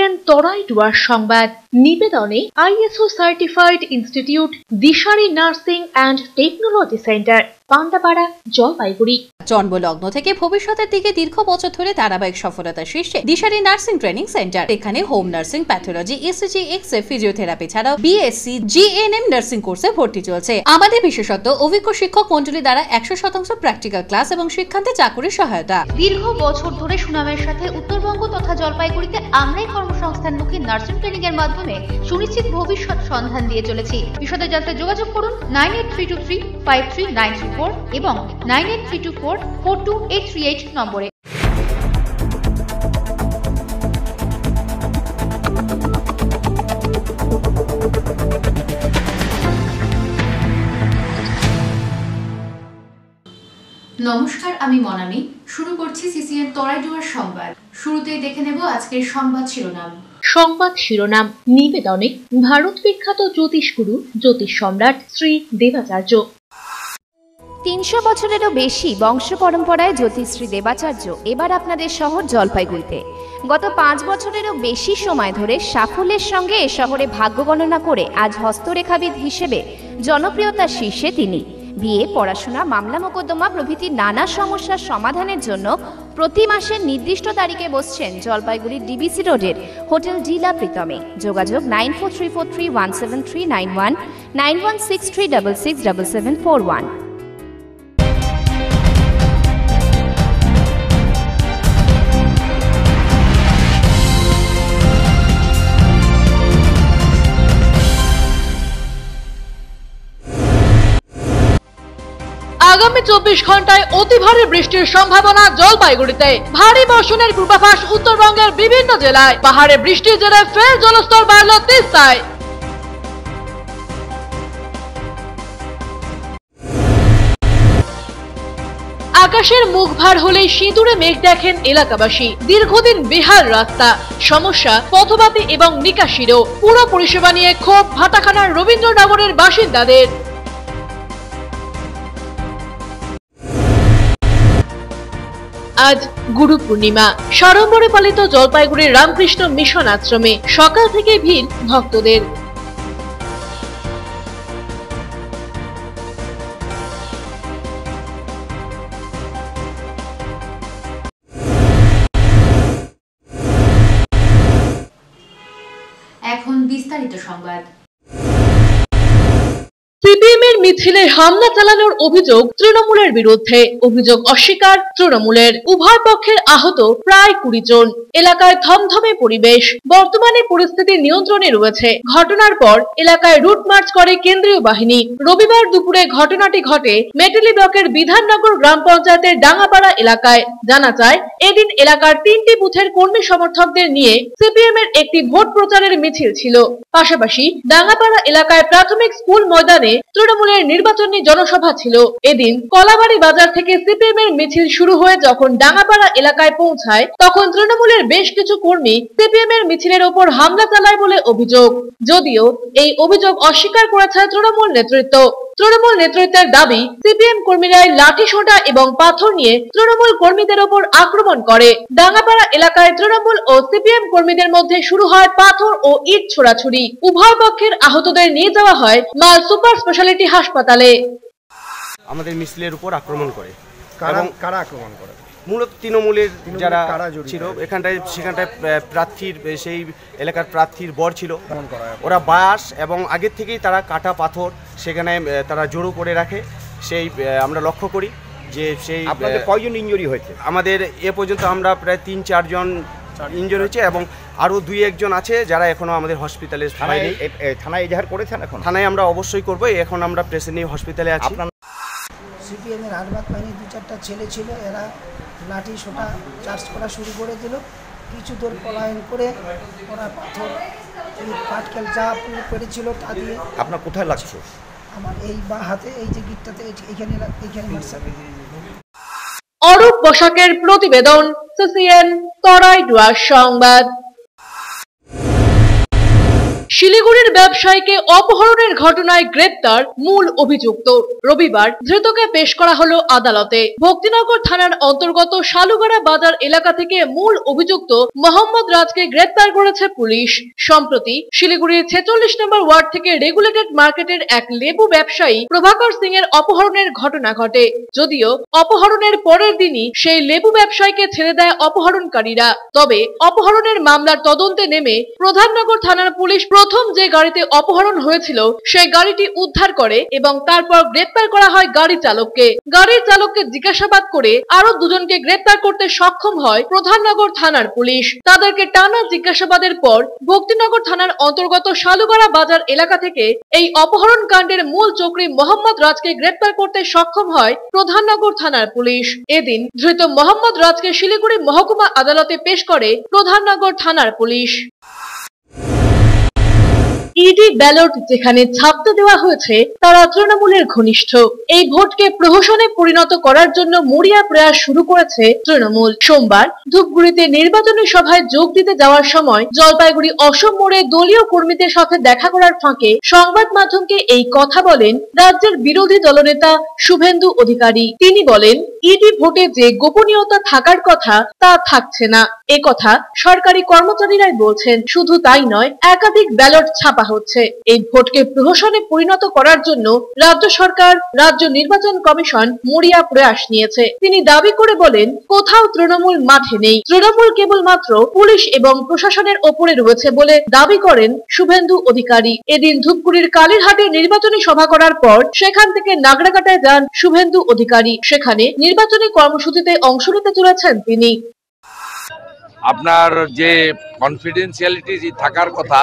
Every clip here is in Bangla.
সিসিএন তরাই ডুয়ার সংবাদ নিবেদনে ISO certified institute Dishari nursing and technology centre Pandapara Jalpaiguri. জন্মলগ্ন থেকে ভবিষ্যতের দিকে দীর্ঘ বছর ধরে ধারাবাহিক সফলতার শীর্ষে দিশারি নার্সিং ট্রেনিং সেন্টার। এখানে home nursing, pathology, ECG, x-ray, physiotherapy ছাড়াও বিএসসি, জিএনএম নার্সিং কোর্সে ভর্তি চলছে। আমাদের বিশেষত্ব অভিজ্ঞ শিক্ষক মন্ডলী দ্বারা 100% প্র্যাকটিক্যাল ক্লাস এবং শিক্ষান্তে চাকুরির সহায়তা। দীর্ঘ বছর ধরে সুনামের সাথে উত্তরবঙ্গ তথা জলপাইগুড়িতে আমরাই কর্মসংস্থানমুখী নার্সিং ট্রেনিং এর মাধ্যমে সুনিশ্চিত ভবিষ্যৎ সন্ধান দিয়ে চলেছি। বিশদে জানতে যোগাযোগ করুন 9832353934 এবং 9832442838 নম্বরে। নমস্কার, আমি মনামি। শুরু করছি সিসিএন তরাই ডুয়ার সংবাদ। শুরুতেই দেখে নেব আজকের সংবাদ শিরোনাম। সংবাদ শিরোনাম নিবেদনে ভারত বিখ্যাত জ্যোতিষগুরু জ্যোতিষ সম্রাট শ্রী দেবাচার্য। 300 বছরেরও বেশি বংশ পরম্পরায় জ্যোতিষশ্রী দেবাচার্য এবার আপনাদের শহর জলপাইগুড়িতে। গত 5 বছরেরও বেশি সময় ধরে সাফল্যের সঙ্গে এ শহরে ভাগ্য গণনা করে আজ হস্তরেখাবিদ হিসেবে জনপ্রিয়তার শীর্ষে তিনি। বিয়ে, পড়াশোনা, মামলা মোকদ্দমা প্রভৃতি নানা সমস্যার সমাধানের জন্য প্রতি মাসের নির্দিষ্ট তারিখে বসছেন জলপাইগুড়ির ডিবিসি রোডের হোটেল ডিলা প্রীতমে। যোগাযোগ 9434317391, 9163667741। আগামী 24 ঘন্টায় অতি ভারী বৃষ্টির সম্ভাবনা জলপাইগুড়িতে। ভারী বর্ষণের পূর্বাভাস উত্তরবঙ্গের বিভিন্ন জেলায়। পাহাড়ে বৃষ্টির জেরে ফের জলস্তর বাড়ল তিস্তায়। আকাশের মুখ ভার হলেই সিঁদুরে মেঘ দেখেন এলাকাবাসী। দীর্ঘদিন বেহাল রাস্তা, সমস্যা পথবাতি এবং নিকাশিরও। পুরো পরিষেবা নিয়ে ক্ষোভ ভাটাখানার রবীন্দ্রনগরের বাসিন্দাদের। আজ গুরু পূর্ণিমা। সাড়ম্বরে পালিত জলপাইগুড়ির রামকৃষ্ণ মিশন আশ্রমে সকাল থেকে ভিড় ভক্তদের। এখন বিস্তারিত সংবাদ। সিপিএম এর মিছিলে হামলা চালানোর অভিযোগ তৃণমূলের বিরুদ্ধে। অভিযোগ অস্বীকার তৃণমূলের। উভয় পক্ষের আহত প্রায় 20 জন। এলাকায় থমথমে পরিবেশ। বর্তমানে পরিস্থিতি নিয়ন্ত্রণে রয়েছে। ঘটনার পর এলাকায় রুট মার্চ করে কেন্দ্রীয় বাহিনী। রবিবার দুপুরে ঘটনাটি ঘটে মেটেলি ব্লকের বিধাননগর গ্রাম পঞ্চায়েতের ডাঙ্গাপাড়া এলাকায়। জানা যায়, এদিন এলাকার 3টি বুথের কর্মী সমর্থকদের নিয়ে সিপিএম এর একটি ভোট প্রচারের মিছিল ছিল। পাশাপাশি ডাঙ্গাপাড়া এলাকায় প্রাথমিক স্কুল ময়দানে তৃণমূলের নির্বাচনী জনসভা ছিল। এদিন কলাবাড়ি বাজার থেকে সিপিএম এর মিছিল শুরু হয়ে যখন ডাঙ্গাপাড়া এলাকায় পৌঁছায়, তখন তৃণমূলের বেশ কিছু কর্মী সিপিএম এর মিছিলের ওপর হামলা চালায় বলে অভিযোগ। যদিও এই অভিযোগ অস্বীকার করেছে তৃণমূল নেতৃত্ব। তৃণমূল নেতৃত্বের দাবি, সিপিএম কর্মীরাই লাঠি সোঁটা এবং পাথর নিয়ে তৃণমূল কর্মীদের ওপর আক্রমণ করে। ডাঙ্গাপাড়া এলাকায় তৃণমূল ও সিপিএম কর্মীদের মধ্যে শুরু হয় পাথর ও ইট ছোড়াছুড়ি। উভয় পক্ষের আহতদের নিয়ে যাওয়া হয় মাল সুপার স্পেশালিটি হাসপাতালে। আমাদের মিছিলের উপর আক্রমণ করে। কারা আক্রমণ করে? মূলত তৃণমূলের যারা ছিল সেখানটায় প্রার্থীর, সেই এলাকার প্রার্থীর বর ছিল। ওরা বাঁশ এবং আগের থেকেই তারা কাটা পাথর সেখানে তারা জড়ো করে রাখে। সেই আমরা লক্ষ্য করি যে সেই কয়জন ইনজুরি হয়েছে? আমাদের এ পর্যন্ত আমরা প্রায় 3-4 জন ইনজুরি হয়েছে এবং আরও 2-1 জন আছে যারা এখনো আমাদের হসপিটালে। থানায় এজাহার করেছেন? এখন থানায় আমরা অবশ্যই করবো। এখন আমরা পেশেন্ট নিয়ে হসপিটালে আছি। সিপিএম এর আরবাদ বাহিনীর 2-4টা ছেলে ছিল, এরা লাঠি সোটা চার্জ করা শুরু করে দিল। কিছু দূর পলায়ন করে ওরা পাথর, পাটকেল যা পেরেছিল তা দিয়ে। আপনার কোথায় লাগছে? আমার এই বা হাতে, এই যে গিটটাতে, এইখানে অরূপ বসাকের প্রতিবেদন, সিসিএন তরাই ডুয়ার সংবাদ। শিলিগুড়ির ব্যবসায়ীকে অপহরণের ঘটনায় গ্রেপ্তার মূল অভিযুক্ত। রবিবার ধৃতকে পেশ করা হলো আদালতে। ভক্তিনগর থানার অন্তর্গত শালুগড়া বাজার এলাকা থেকে মূল অভিযুক্ত মোহাম্মদ রাজকে গ্রেপ্তার করেছে পুলিশ। সম্প্রতি শিলিগুড়ির 46 নম্বর ওয়ার্ড থেকে রেগুলেটেড মার্কেটের এক লেবু ব্যবসায়ী প্রভাকর সিং এর অপহরণের ঘটনা ঘটে। যদিও অপহরণের পরের দিনই সেই লেবু ব্যবসায়ীকে ছেড়ে দেয় অপহরণকারীরা। তবে অপহরণের মামলার তদন্তে নেমে প্রধাননগর থানার পুলিশ প্রথম যে গাড়িতে অপহরণ হয়েছিল সেই গাড়িটি উদ্ধার করে এবং তারপর গ্রেপ্তার করা হয় গাড়ি চালককে। গাড়ির চালককে জিজ্ঞাসাবাদ করে আরো দুজনকে গ্রেপ্তার করতে সক্ষম হয় প্রধাননগর থানার পুলিশ। তাদেরকে টানা জিজ্ঞাসাবাদের পর ভক্তিনগর থানার অন্তর্গত শালুগড়া বাজার এলাকা থেকে এই অপহরণ কাণ্ডের মূল চক্রী মোহাম্মদ রাজকে গ্রেপ্তার করতে সক্ষম হয় প্রধাননগর থানার পুলিশ। এদিন ধৃত মোহাম্মদ রাজকে শিলিগুড়ি মহকুমা আদালতে পেশ করে প্রধাননগর থানার পুলিশ। ইডি ব্যালট যেখানে ছাপতে দেওয়া হয়েছে তারা তৃণমূলের ঘনিষ্ঠ। এই ভোটকে প্রহসনে পরিণত করার জন্য মরিয়া প্রয়াস শুরু করেছে তৃণমূল। সোমবার ধূপগুড়িতে নির্বাচনী সভায় যোগ দিতে যাওয়ার সময় জলপাইগুড়ি অসম মোড়ে দলীয় কর্মীদের সাথে দেখা করার ফাঁকে সংবাদ মাধ্যমকে এই কথা বলেন রাজ্যের বিরোধী দলনেতা শুভেন্দু অধিকারী। তিনি বলেন, ইডি ভোটে যে গোপনীয়তা থাকার কথা তা থাকছে না। এ কথা সরকারি কর্মচারীরাই বলছেন। শুধু তাই নয়, একাধিক ব্যালট ছাপা হচ্ছে। এই ভোটকে প্রহসনে পরিণত করার জন্য রাজ্য সরকার, রাজ্য নির্বাচন কমিশন মরিয়া প্রয়াস নিয়েছে। তিনি দাবি করে বলেন, কোথাও তৃণমূল মাঠে নেই, তৃণমূল কেবলমাত্র পুলিশ এবং প্রশাসনের ওপরে রয়েছে বলে দাবি করেন শুভেন্দু অধিকারী। এদিন ধূপগুড়ির কালীরহাটে নির্বাচনী সভা করার পর সেখান থেকে নাগরাকাটায় যান শুভেন্দু অধিকারী। সেখানে নির্বাচনী কর্মসূচিতে অংশ নিতে চলেছেন তিনি। আপনার যে কনফিডেন্সিয়ালিটি থাকার কথা,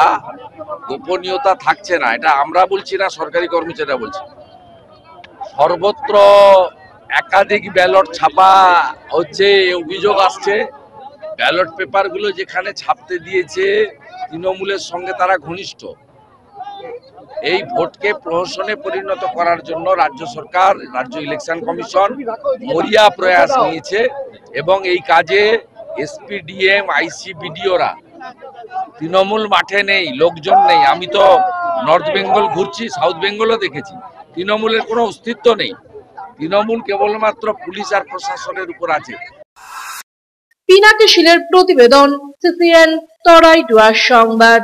গোপনীয়তা থাকছে না, এটা আমরা বলছি না, সরকারি কর্মচারীরা বলছে। সর্বত্র একাধিক ব্যালট ছাপা হচ্ছে, অভিযোগ আসছে। ব্যালট পেপারগুলো যেখানে ছাপতে দিয়েছে তৃণমূলের সঙ্গে তারা ঘনিষ্ঠ। এই ভোটকে প্রহসনে পরিণত করার জন্য রাজ্য সরকার, রাজ্য ইলেকশন কমিশন মরিয়া প্রয়াস নিয়েছে এবং এই কাজে এসপি, ডিএম, আইসি, বিডিওরা, তৃণমূল মাঠে নেই, লোকজন নেই। আমি তো নর্থ বেঙ্গল ঘুরছি, সাউথ বেঙ্গলও দেখেছি, তৃণমূলের কোনো অস্তিত্ব নেই। তৃণমূল কেবলমাত্র পুলিশ আর প্রশাসনের উপর আছে। পিনাকি শীলের প্রতিবেদন, সিসিএন তরাই ডুয়ার সংবাদ।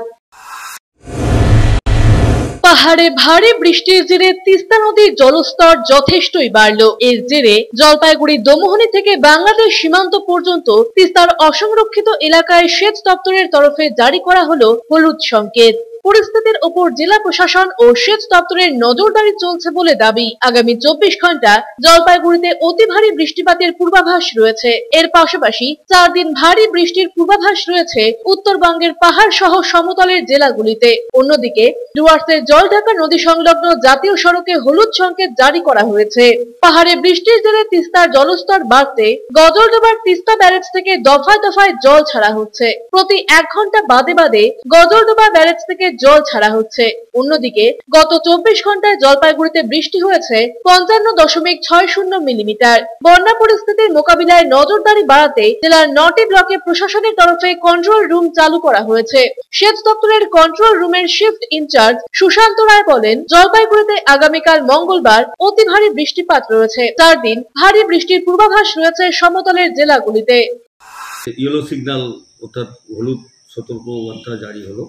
পাহাড়ে ভারী বৃষ্টির জেরে তিস্তা নদীর জলস্তর যথেষ্টই বাড়ল। এর জেরে জলপাইগুড়ি দমোহনী থেকে বাংলাদেশ সীমান্ত পর্যন্ত তিস্তার অসংরক্ষিত এলাকায় সেচ দপ্তরের তরফে জারি করা হলো হলুদ সংকেত। পরিস্থিতির উপর জেলা প্রশাসন ও সেচ দপ্তরের নজরদারি চলছে বলে দাবি। আগামী 24 ঘন্টা জলপাইগুড়িতে অতি ভারী বৃষ্টিপাতের পূর্বাভাস রয়েছে। এর পাশাপাশি 4 দিন ভারী বৃষ্টির পূর্বাভাস রয়েছে উত্তরবঙ্গের পাহাড় সহ সমতলের জেলাগুলিতে। অন্যদিকে ডুয়ার্সের জলঢাকা নদী সংলগ্ন জাতীয় সড়কে হলুদ সংকেত জারি করা হয়েছে। পাহাড়ে বৃষ্টির জেরে তিস্তার জলস্তর বাড়তে গজলডোবার তিস্তা ব্যারেজ থেকে দফায় দফায় জল ছাড়া হচ্ছে। প্রতি 1 ঘন্টা বাদে বাদে গজলডোবা ব্যারেজ থেকে জল ছাড়া হচ্ছে। অন্যদিকে গত 24 ঘন্টায় জলপাইগুড়িতে বৃষ্টি হয়েছে 55.60 মিলিমিটার। বন্যা পরিস্থিতির মোকাবিলায় নজরদারি বাড়াতে জেলার 9টি ব্লকে প্রশাসনের তরফে কন্ট্রোল রুম চালু করা হয়েছে। সেচ দপ্তরের কন্ট্রোল রুমের শিফট ইনচার্জ সুশান্ত রায় বলেন, জলপাইগুড়িতে আগামীকাল মঙ্গলবার অতি ভারী বৃষ্টিপাত রয়েছে। 4 দিন ভারী বৃষ্টির পূর্বাভাস রয়েছে সমতলের জেলাগুলিতে। ইয়েলো সিগন্যাল অর্থাৎ হলুদ সতর্কবার্তা জারি হলো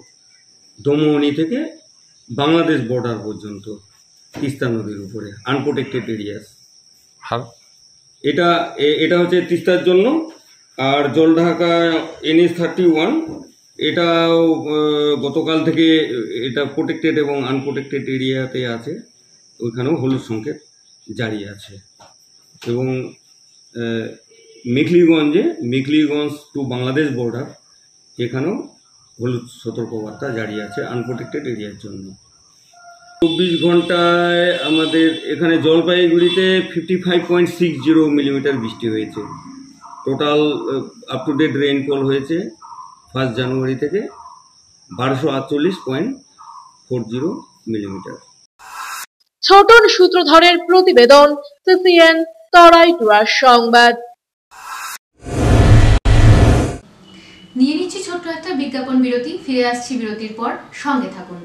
দমোহনী থেকে বাংলাদেশ বর্ডার পর্যন্ত তিস্তা নদীর উপরে আনপ্রোটেক্টেড এরিয়াস। এটা হচ্ছে তিস্তার জন্য। আর জলঢাকা NH-31 এটাও গতকাল থেকে এটা প্রোটেক্টেড এবং আনপ্রোটেক্টেড এরিয়াতে আছে, ওইখানেও হলুদ সংকেত জারি আছে। এবং মেখলিগঞ্জ টু বাংলাদেশ বর্ডার এখানেও হলুদ সতর্কবার্তা জারি আছে আনপ্রোটেক্টেড এরিয়ার জন্য। 24 ঘন্টায় আমাদের এখানে জলপাইগুড়িতে 55.60 মিলিমিটার বৃষ্টি হয়েছে। Total up to date rainfall হয়েছে 1 জানুয়ারি থেকে 1248.40 মিলিমিটার। ছোটন সূত্রধরের প্রতিবেদন, সিসিএন তরাই ডুয়ার সংবাদ। নিয়ে নিচ্ছি ছোট্ট একটা বিজ্ঞাপন বিরতি, ফিরে আসছি বিরতির পর, সঙ্গে থাকুন।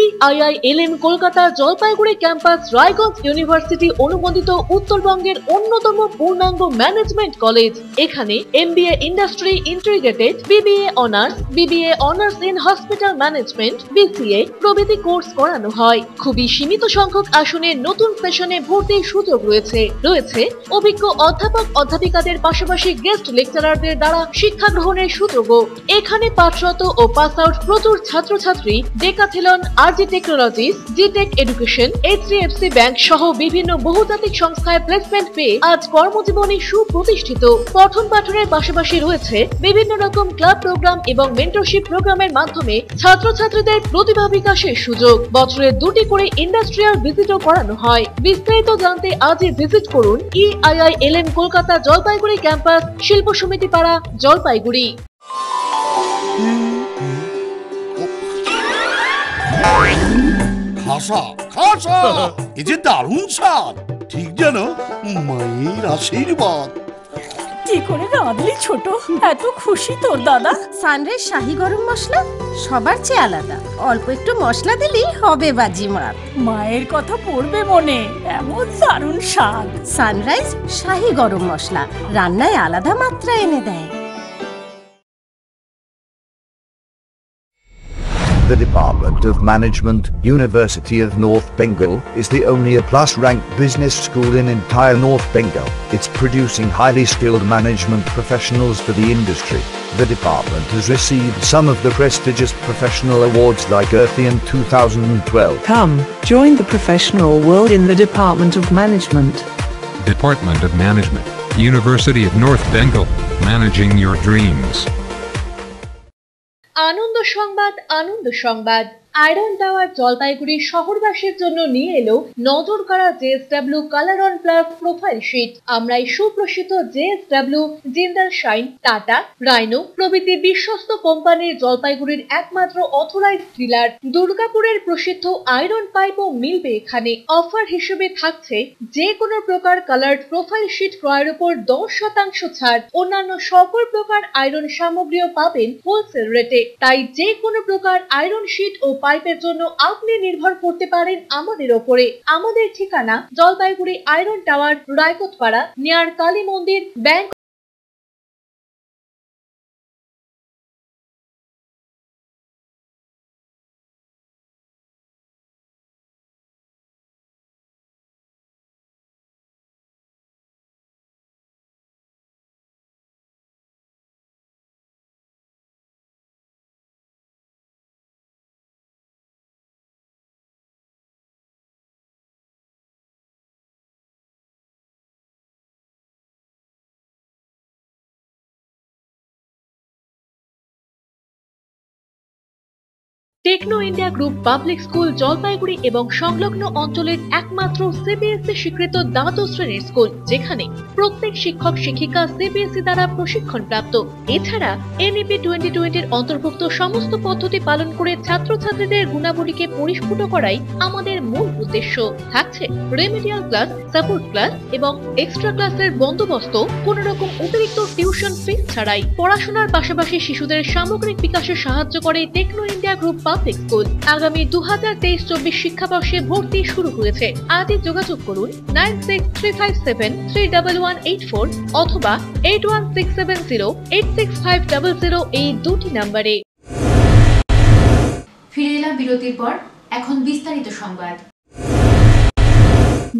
EIILM Kolkata Jalpaiguri campus Raiganj university অনুমোদিত উত্তরবঙ্গের অন্যতম পূর্ণাঙ্গ ম্যানেজমেন্ট কলেজ। এখানে MBA industry integrated, BBA honours, BBA honours in hospital management, BCA প্রভৃতি কোর্স করানো হয়। খুবই সীমিত সংখ্যক আসনে নতুন সেশনে ভর্তির সুযোগ রয়েছে। অভিজ্ঞ অধ্যাপক অধ্যাপিকাদের পাশাপাশি গেস্ট লেকচারারদের দ্বারা শিক্ষা গ্রহণের সুযোগও। এখানে পাঠরত ও পাস আউট প্রচুর ছাত্রছাত্রী ডেকাথেলন, RG টেকনোলজিস, জিটেক এডুকেশন, HDFC ব্যাংক সহ বিভিন্ন বহুজাতিক সংস্থায় প্লেসমেন্ট পেয়ে আজ কর্মজীবনে সুপ্রতিষ্ঠিত। পঠন পাঠনের পাশাপাশি রয়েছে বিভিন্ন রকম ক্লাব প্রোগ্রাম এবং মেন্টরশিপ প্রোগ্রামের মাধ্যমে ছাত্রছাত্রীদের প্রতিভা বিকাশের সুযোগ। বছরে 2টি করে ইন্ডাস্ট্রিয়াল ভিজিটও করানো হয়। বিস্তারিত জানতে আজই ভিজিট করুন EIILM কলকাতা জলপাইগুড়ি ক্যাম্পাস, শিল্প সমিতি পাড়া, জলপাইগুড়ি। খাসা খাসা, এই যে দারুণ স্বাদ, ঠিক যেন মায়ের আশীর্বাদ। কি করে রাঁধলি ছোট, এত খুশি তোর দাদা? সানরাইজ শাহী গরম মশলা সবার চেয়ে আলাদা, অল্প একটু মশলা দিলেই হবে বাজিমাত। মায়ের কথা পড়বে মনে, এমন দারুণ স্বাদ। সানরাইজ শাহী গরম মশলা রান্নায় আলাদা মাত্রা এনে দেয়। The Department of Management, University of North Bengal, is the only A+ ranked business school in entire North Bengal. It's producing highly skilled management professionals for the industry. The department has received some of the prestigious professional awards like Earthian 2012. Come, join the professional world in the Department of Management. Department of Management, University of North Bengal, managing your dreams. আনন্দ সংবাদ, আনন্দ সংবাদ। আয়রন টাওয়ার জলপাইগুড়ি শহরবাসীর জন্য নিয়ে এলো নজর কাড়া JSW colour on plus profile sheet. আমরাই সুপ্রসিদ্ধ JSW, Jindal Shine, Tata, Rhino প্রভৃতি বিশ্বস্ত কোম্পানির জলপাইগুড়ির একমাত্র অথরাইজড ডিলার। দুর্গাপুরের প্রসিদ্ধ আয়রন পাইপও মিলবে এখানে। অফার হিসেবে থাকছে যে কোনো প্রকার কালার্ড প্রোফাইল শিট ক্রয়ের উপর 10% ছাড়। অন্যান্য সকল প্রকার আয়রন সামগ্রীও পাবেন হোলসেল রেটে। তাই যে কোনো প্রকার আয়রন শিট ও পাইপের জন্য আপনি নির্ভর করতে পারেন আমাদের ওপরে। আমাদের ঠিকানা Jalpaiguri iron tower, Raikotpara, near Kali Mandir, bank. Techno India group public school Jalpaiguri এবং সংলগ্ন অঞ্চলের একমাত্র CBSE স্বীকৃত দ্বাদশ শ্রেণীর স্কুল, যেখানে প্রত্যেক শিক্ষক শিক্ষিকা CBSE দ্বারা প্রশিক্ষণ প্রাপ্ত। এছাড়া NEP 2020 অন্তর্ভুক্ত সমস্ত পদ্ধতি পালন করে ছাত্রছাত্রীদের গুণাবলীকে পরিস্ফুট করাই আমাদের মূল উদ্দেশ্য। থাকছে রেমিডিয়াল ক্লাস, সাপোর্ট ক্লাস এবং এক্সট্রা ক্লাসের বন্দোবস্ত, কোনো রকম অতিরিক্ত টিউশন ফিস ছাড়াই। পড়াশোনার পাশাপাশি শিশুদের সামগ্রিক বিকাশে সাহায্য করে Techno India group public school. আগামী 2023-24 শিক্ষাবর্ষে ভর্তি শুরু হয়েছে। আজই যোগাযোগ করুন 9635731184 অথবা 8167086500 এই দুটি নম্বরে। ফিরে এলাম বিরতির পর, এখন বিস্তারিত সংবাদ।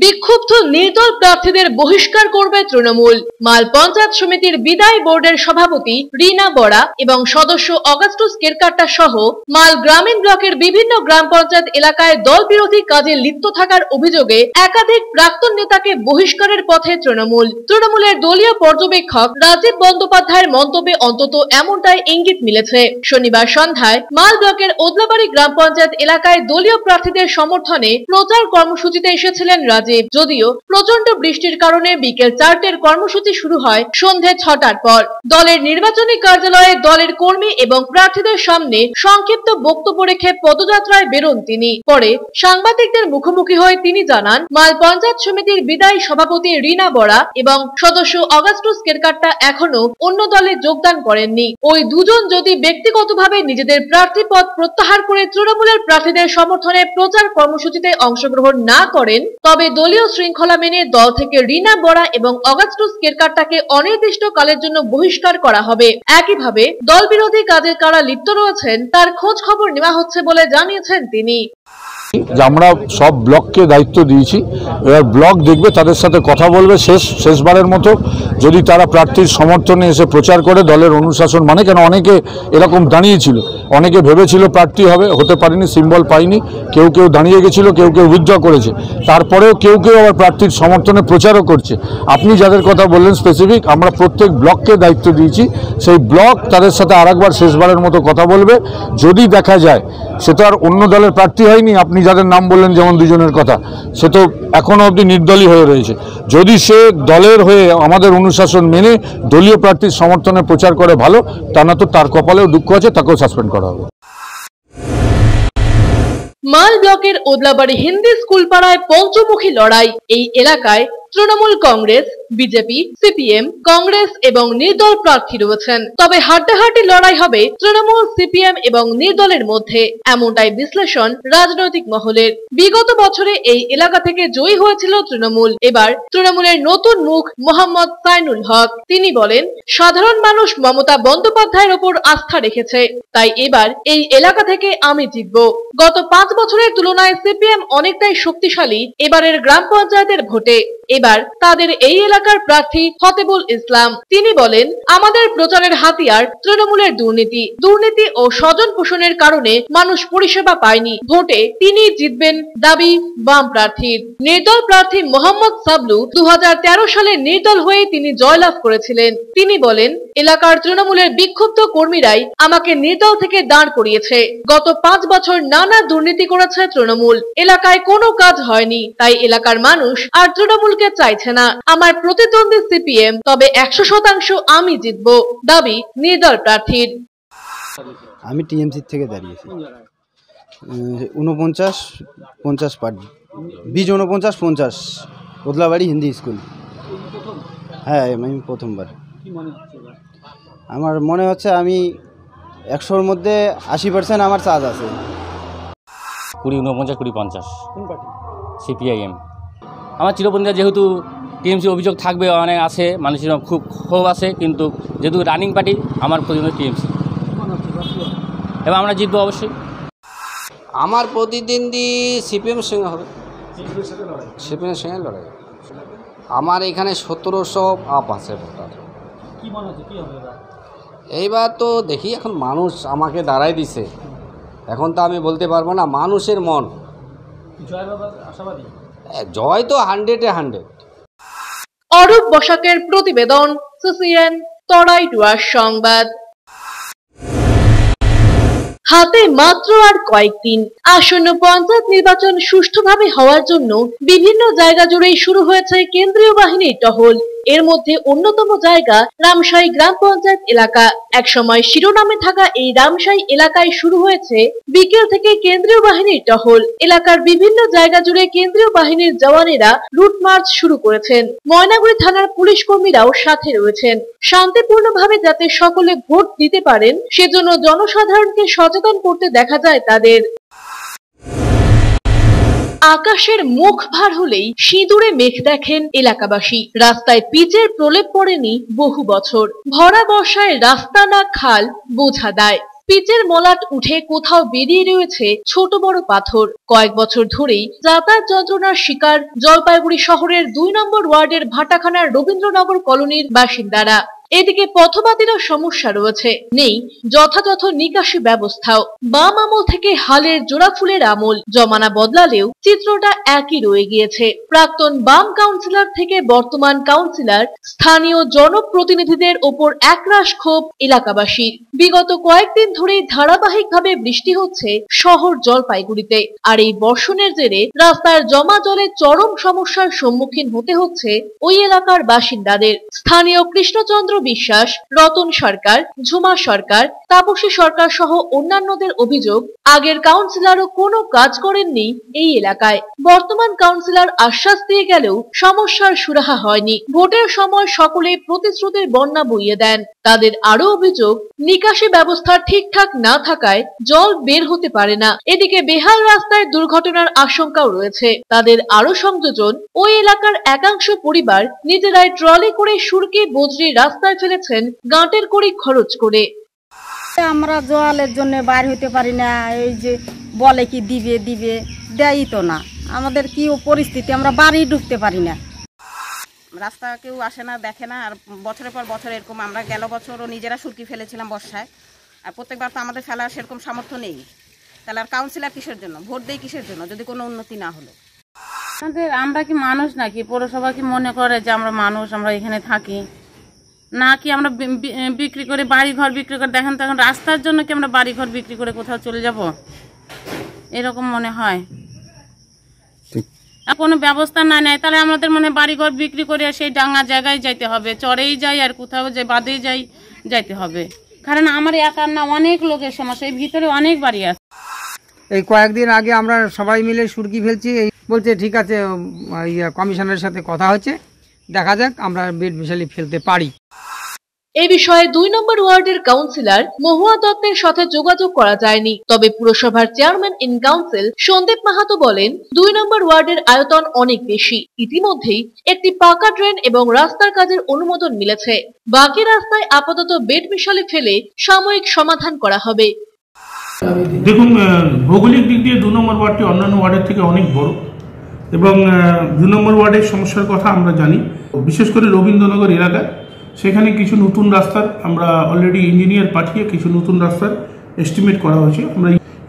বিক্ষুব্ধ নির্দল প্রার্থীদের বহিষ্কার করবে তৃণমূল। মাল পঞ্চায়েত সমিতির বিদায় বোর্ডের সভাপতি রিনা বড়া এবং সদস্য অগাস্টুস কেরকাট্টা সহ মাল গ্রামীণ ব্লকের বিভিন্ন গ্রাম পঞ্চায়েত এলাকায় দল বিরোধী কাজে লিপ্ত থাকার অভিযোগে একাধিক প্রাক্তন নেতাকে বহিষ্কারের পথে তৃণমূল। তৃণমূলের দলীয় পর্যবেক্ষক রাজীব বন্দ্যোপাধ্যায়ের মন্তব্যে অন্তত এমনটাই ইঙ্গিত মিলেছে। শনিবার সন্ধ্যায় মাল ব্লকের ওদলাবাড়ি গ্রাম পঞ্চায়েত এলাকায় দলীয় প্রার্থীদের সমর্থনে প্রচার কর্মসূচিতে এসেছিলেন রাজীব। যদিও প্রচন্ড বৃষ্টির কারণে বিকেল 4টের কর্মসূচি শুরু হয় সন্ধে 6টার পর। দলের নির্বাচনী কার্যালয়ে দলের কর্মী এবং প্রার্থীদের সামনে সংক্ষিপ্ত বক্তব্য রেখে পদযাত্রায় বেরোন তিনি। পরে সাংবাদিকদের মুখোমুখি হয়ে তিনি জানান, মাল পঞ্চায়েত সমিতির বিদায়ী সভাপতি রীনা বরা এবং সদস্য অগাস্টুস কেরকাট্টা এখনো অন্য দলে যোগদান করেননি। ওই দুজন যদি ব্যক্তিগতভাবে নিজেদের প্রার্থী পদ প্রত্যাহার করে তৃণমূলের প্রার্থীদের সমর্থনে প্রচার কর্মসূচিতে অংশগ্রহণ না করেন, তবে দলীয় শৃঙ্খলা মেনে দল থেকে রীনা বরা এবং অগাস্টুস কেরকাট্টাকে অনির্দিষ্টকালের জন্য বহিষ্কার করা হবে। একইভাবে দল বিরোধী কাজে কারা লিপ্ত রয়েছেন তার খোঁজ খবর নেওয়া হচ্ছে বলে জানিয়েছেন তিনি। আমরা সব ব্লককে দায়িত্ব দিয়েছি, এবার ব্লক দেখবে, তাদের সাথে কথা বলবে, শেষবারের মতো যদি তারা প্রার্থীর সমর্থনে এসে প্রচার করে দলের অনুশাসন মানে, কেন অনেকে এরকম দাঁড়িয়েছিল, অনেকে ভেবেছিল প্রার্থী হবে, হতে পারেনি, সিম্বল পাইনি, কেউ কেউ দাঁড়িয়ে গেছিল, কেউ কেউ উইথড্র করেছে, তারপরেও কেউ কেউ আবার প্রার্থীর সমর্থনে প্রচারও করছে। আপনি যাদের কথা বললেন স্পেসিফিক, আমরা প্রত্যেক ব্লককে দায়িত্ব দিয়েছি, সেই ব্লক তাদের সাথে আরেকবার শেষবারের মতো কথা বলবে। যদি দেখা যায় সে তো আর অন্য দলের প্রার্থী হয়নি, আপনি যাদের নাম বললেন যেমন দুজনের কথা, সে তো এখনো অবধি নির্দলীয় হয়ে রয়েছে। যদি সে দলের হয়ে আমাদের অনুশাসন মেনে দলীয় প্রার্থীর সমর্থনে প্রচার করে ভালো, তা না তো তার কপালেও দুঃখ আছে, তাকেও সাসপেন্ড করা হবে। মাল ব্লকের ওদলাবাড়ি হিন্দি স্কুল পাড়ায় পঞ্চমুখী লড়াই। এই এলাকায় তৃণমূল কংগ্রেস, বিজেপি, সিপিএম, কংগ্রেস এবং নির্দল প্রার্থী রয়েছেন। তবে হাড্ডাহাড্ডি লড়াই হবে তৃণমূল, সিপিএম এবং নির্দলের মধ্যে, এমনটাই বিশ্লেষণ রাজনৈতিক মহলের। বিগত বছরে এই এলাকা থেকে জয়ী হয়েছিল তৃণমূল। এবার তৃণমূলের নতুন মুখ মোহাম্মদ সাইনুল হক। তিনি বলেন, সাধারণ মানুষ মমতা বন্দ্যোপাধ্যায়ের ওপর আস্থা রেখেছে, তাই এবার এই এলাকা থেকে আমি জিতব। গত 5 বছরের তুলনায় সিপিএম অনেকটাই শক্তিশালী এবারের গ্রাম পঞ্চায়েতের ভোটে। এবার তাদের এই এলাকার প্রার্থী ফতেবুল ইসলাম। তিনি বলেন, আমাদের প্রচারের হাতিয়ার তৃণমূলের দুর্নীতি ও স্বজন পোষণের কারণে মানুষ পরিষেবা পায়নি। ভোটে তিনি জিতবেন দাবি বাম প্রার্থীর। নির্দল প্রার্থী মোহাম্মদ সাবলু 2013 সালে নির্দল হয়ে তিনি জয়লাভ করেছিলেন। তিনি বলেন, এলাকার তৃণমূলের বিক্ষুব্ধ কর্মীরাই আমাকে নির্দল থেকে দাঁড় করিয়েছে। গত 5 বছর নানা দুর্নীতি করেছে তৃণমূল, এলাকায় কোনো কাজ হয়নি, তাই এলাকার মানুষ আর তৃণমূল চাইছে না। আমার প্রতিদ্বন্দ্বী সিপিএম, তবে 100% আমি জিতব, দাবি নির্দল প্রার্থীর। আমি টিএমসি থেকে দাঁড়িয়েছি। 49-50 পার্টি, 20-49-50 ওদলাবাড়ি হিন্দি স্কুল। হ্যাঁ, আমি প্রথমবার। আমার মনে হচ্ছে আমি 100-র মধ্যে 80% আমার চার্জ আছে। 20-49-20-50 সিপিআইএম। আমার চিরপন্থীরা যেহেতু টিএমসি অভিযোগ থাকবে, অনেক আছে, মানুষের খুব ক্ষোভ আছে, কিন্তু যেহেতু রানিং পার্টি আমার প্রতিদ্বন্দ্বী টিএমসি, এবং আমরা জিতবো অবশ্যই। আমার প্রতিদ্বন্দ্বী সিপিএমের সঙ্গে হবে, সিপিএমের সঙ্গে লড়াই। আমার এখানে 1700 আপ আছে ভোটার। এইবার তো দেখি, এখন মানুষ আমাকে দাঁড়াই দিছে, এখন তো আমি বলতে পারবো না। মানুষের মন জয় তো 100-এ 100। অরূপ বসাকের প্রতিবেদন, সিসিএন তরাইডুয়ার সংবাদ। হাতে মাত্র আর কয়েকদিন, আসন্ন পঞ্চায়েত নির্বাচন সুষ্ঠুভাবে হওয়ার জন্য বিভিন্ন জায়গা জুড়েই শুরু হয়েছে কেন্দ্রীয় বাহিনীর টহল। এর মধ্যে অন্যতম জায়গা রামশাই গ্রাম পঞ্চায়েত এলাকা। একসময় শিরোনামে থাকা এই রামশাই এলাকায় শুরু হয়েছে বিকেল থেকে কেন্দ্রীয় বাহিনীর টহল। এলাকার বিভিন্ন জায়গা জুড়ে কেন্দ্রীয় বাহিনীর জওয়ানেরা রুট মার্চ শুরু করেছেন। ময়নাগুড়ি থানার পুলিশ কর্মীরাও সাথে রয়েছেন। শান্তিপূর্ণভাবে যাতে সকলে ভোট দিতে পারেন সেজন্য জনসাধারণকে সচেতন করতে দেখা যায় তাদের। আকাশের মুখ ভার হলেই সিঁদুরে মেঘ দেখেন এলাকাবাসী। রাস্তায় পিচের প্রলেপ পড়েনি বহু বছর। ভরা বর্ষায় রাস্তা না খাল বোঝা দেয়। পিচের মলাট উঠে কোথাও বেরিয়ে রয়েছে ছোট বড় পাথর। কয়েক বছর ধরেই যাতায়াত যন্ত্রণার শিকার জলপাইগুড়ি শহরের 2 নম্বর ওয়ার্ডের ভাটাখানার রবীন্দ্রনগর কলোনির বাসিন্দারা। এদিকে পথবাতিরও সমস্যা রয়েছে, নেই যথাযথ নিকাশি ব্যবস্থাও। বাম আমল থেকে হালের জোড়া ফুলের আমল, জমানা বদলালেও চিত্রটা একই রয়ে গিয়েছে। প্রাক্তন বাম কাউন্সিলর থেকে বর্তমান কাউন্সিলর, স্থানীয় জনপ্রতিনিধিদের ওপর একরাশ ক্ষোভ এলাকাবাসীর। বিগত কয়েকদিন ধরেই ধারাবাহিকভাবে বৃষ্টি হচ্ছে শহর জলপাইগুড়িতে, আর এই বর্ষণের জেরে রাস্তার জমা জলে চরম সমস্যার সম্মুখীন হতে হচ্ছে ওই এলাকার বাসিন্দাদের। স্থানীয় কৃষ্ণচন্দ্র বিশ্বাস, রতন সরকার, ঝুমা সরকার, তাপসী সরকার সহ অন্যান্যদের অভিযোগ, আগের কাউন্সিলরও কোনো কাজ করেননি এই এলাকায়। বর্তমান কাউন্সিলর আশ্বাস দিয়ে গেলেও সমস্যার সুরাহা হয়নি। ভোটের সময় সকলে প্রতিশ্রুতির বন্যা বইয়ে দেন। তাদের আরো অভিযোগ, নিকাশি ব্যবস্থা ঠিকঠাক না থাকায় জল বের হতে পারে না। এদিকে বেহাল রাস্তায় দুর্ঘটনার আশঙ্কাও রয়েছে। তাদের আরো সংযোজন, ওই এলাকার একাংশ পরিবার নিজেরাই ট্রলি করে সুরকি বজরি রাস্তায় ফেলেছেন গাঁটের কড়ি খরচ করে। আমরা জলের জন্য বাইর হইতে পারি না, এই যে বলে কি দিবে দিবে, দেয়ই তো না। আমাদের কি পরিস্থিতি, আমরা বাড়ি ঢুকতে পারি না। রাস্তা কেউ আসে না, দেখে না। আর বছরের পর বছর এরকম, আমরা গেল বছরও নিজেরা সুরকি ফেলেছিলাম বর্ষায়, আর প্রত্যেকবার তো আমাদের ফেলার সেরকম সামর্থ্য নেই। তাহলে আর কাউন্সিলর কিসের জন্য, ভোট দেয় কিসের জন্য, যদি কোনো উন্নতি না হলো? আমরা কি মানুষ নাকি? পৌরসভা কি মনে করে যে আমরা মানুষ, আমরা এখানে থাকি নাকি? আমরা বিক্রি করে বাড়ি ঘর বিক্রি করে, দেখেন তো এখন রাস্তার জন্য কি আমরা বাড়ি ঘর বিক্রি করে কোথাও চলে যাব? এরকম মনে হয়। কোনো ব্যবস্থা না নেয় তাহলে আমাদের মনে বাড়িঘর বিক্রি করে সেই ডাঙ্গা জায়গায় যাইতে হবে, চরেই যাই আর কোথাও যাই, বাদেই যাই, যাইতে হবে। কারণ আমার একার না, অনেক লোকের সমস্যা, এই ভিতরে অনেক বাড়ি আছে। এই কয়েকদিন আগে আমরা সবাই মিলে সুরকি ফেলছি, এই বলছে ঠিক আছে কমিশনারের সাথে কথা হচ্ছে, দেখা যাক আমরা বেড মিশালি ফেলতে পারি। এই বিষয়ে 2 নম্বর ওয়ার্ডের কাউন্সিলর মহুয়া দত্তের সাথে যোগাযোগ করা যায়নি। তবে পুরসভার chairman in council Sandip Mahato বলেন, 2 নম্বর ওয়ার্ডের আয়তন অনেক বেশি। ইতিমধ্যেই একটি পাকা ড্রেন এবং রাস্তার কাজের অনুমোদন মিলেছে। বাকি রাস্তায় আপাতত বেড মিশালি ফেলে সাময়িক সমাধান করা হবে। দেখুন, ভৌগোলিক দিক দিয়ে 2 নম্বর ওয়ার্ডটি অন্যান্য ওয়ার্ডের থেকে অনেক বড়, এবং 2 নম্বর ওয়ার্ডের সমস্যার কথা আমরা জানি। বিশেষ করে রবীন্দ্রনগর এলাকায় সেখানে কিছু নতুন রাস্তার আমরা অলরেডি ইঞ্জিনিয়ার পাঠিয়ে কিছু নতুন রাস্তার এস্টিমেট করা হয়েছে।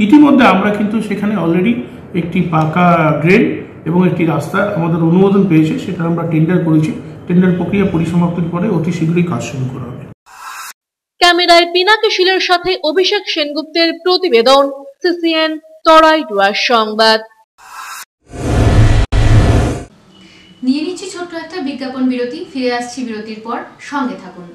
ইতিমধ্যে আমরা কিন্তু সেখানে অলরেডি একটি পাকা ড্রেন এবং একটি রাস্তা আমাদের অনুমোদন পেয়েছে, সেটা আমরা টেন্ডার করেছি। টেন্ডার প্রক্রিয়া পরিসমাপ্তির পরে অতি শীঘ্রই কাজ শুরু করা হবে। ক্যামেরায় পিনাকি শিলের সাথে অভিষেক সেনগুপ্তের প্রতিবেদন, সিসিএন তরাইডুয়ার সংবাদ। নিয়ে নিচ্ছি ছোট্ট একটা বিজ্ঞাপন বিরতি, ফিরে আসছি বিরতির পর, সঙ্গে থাকুন।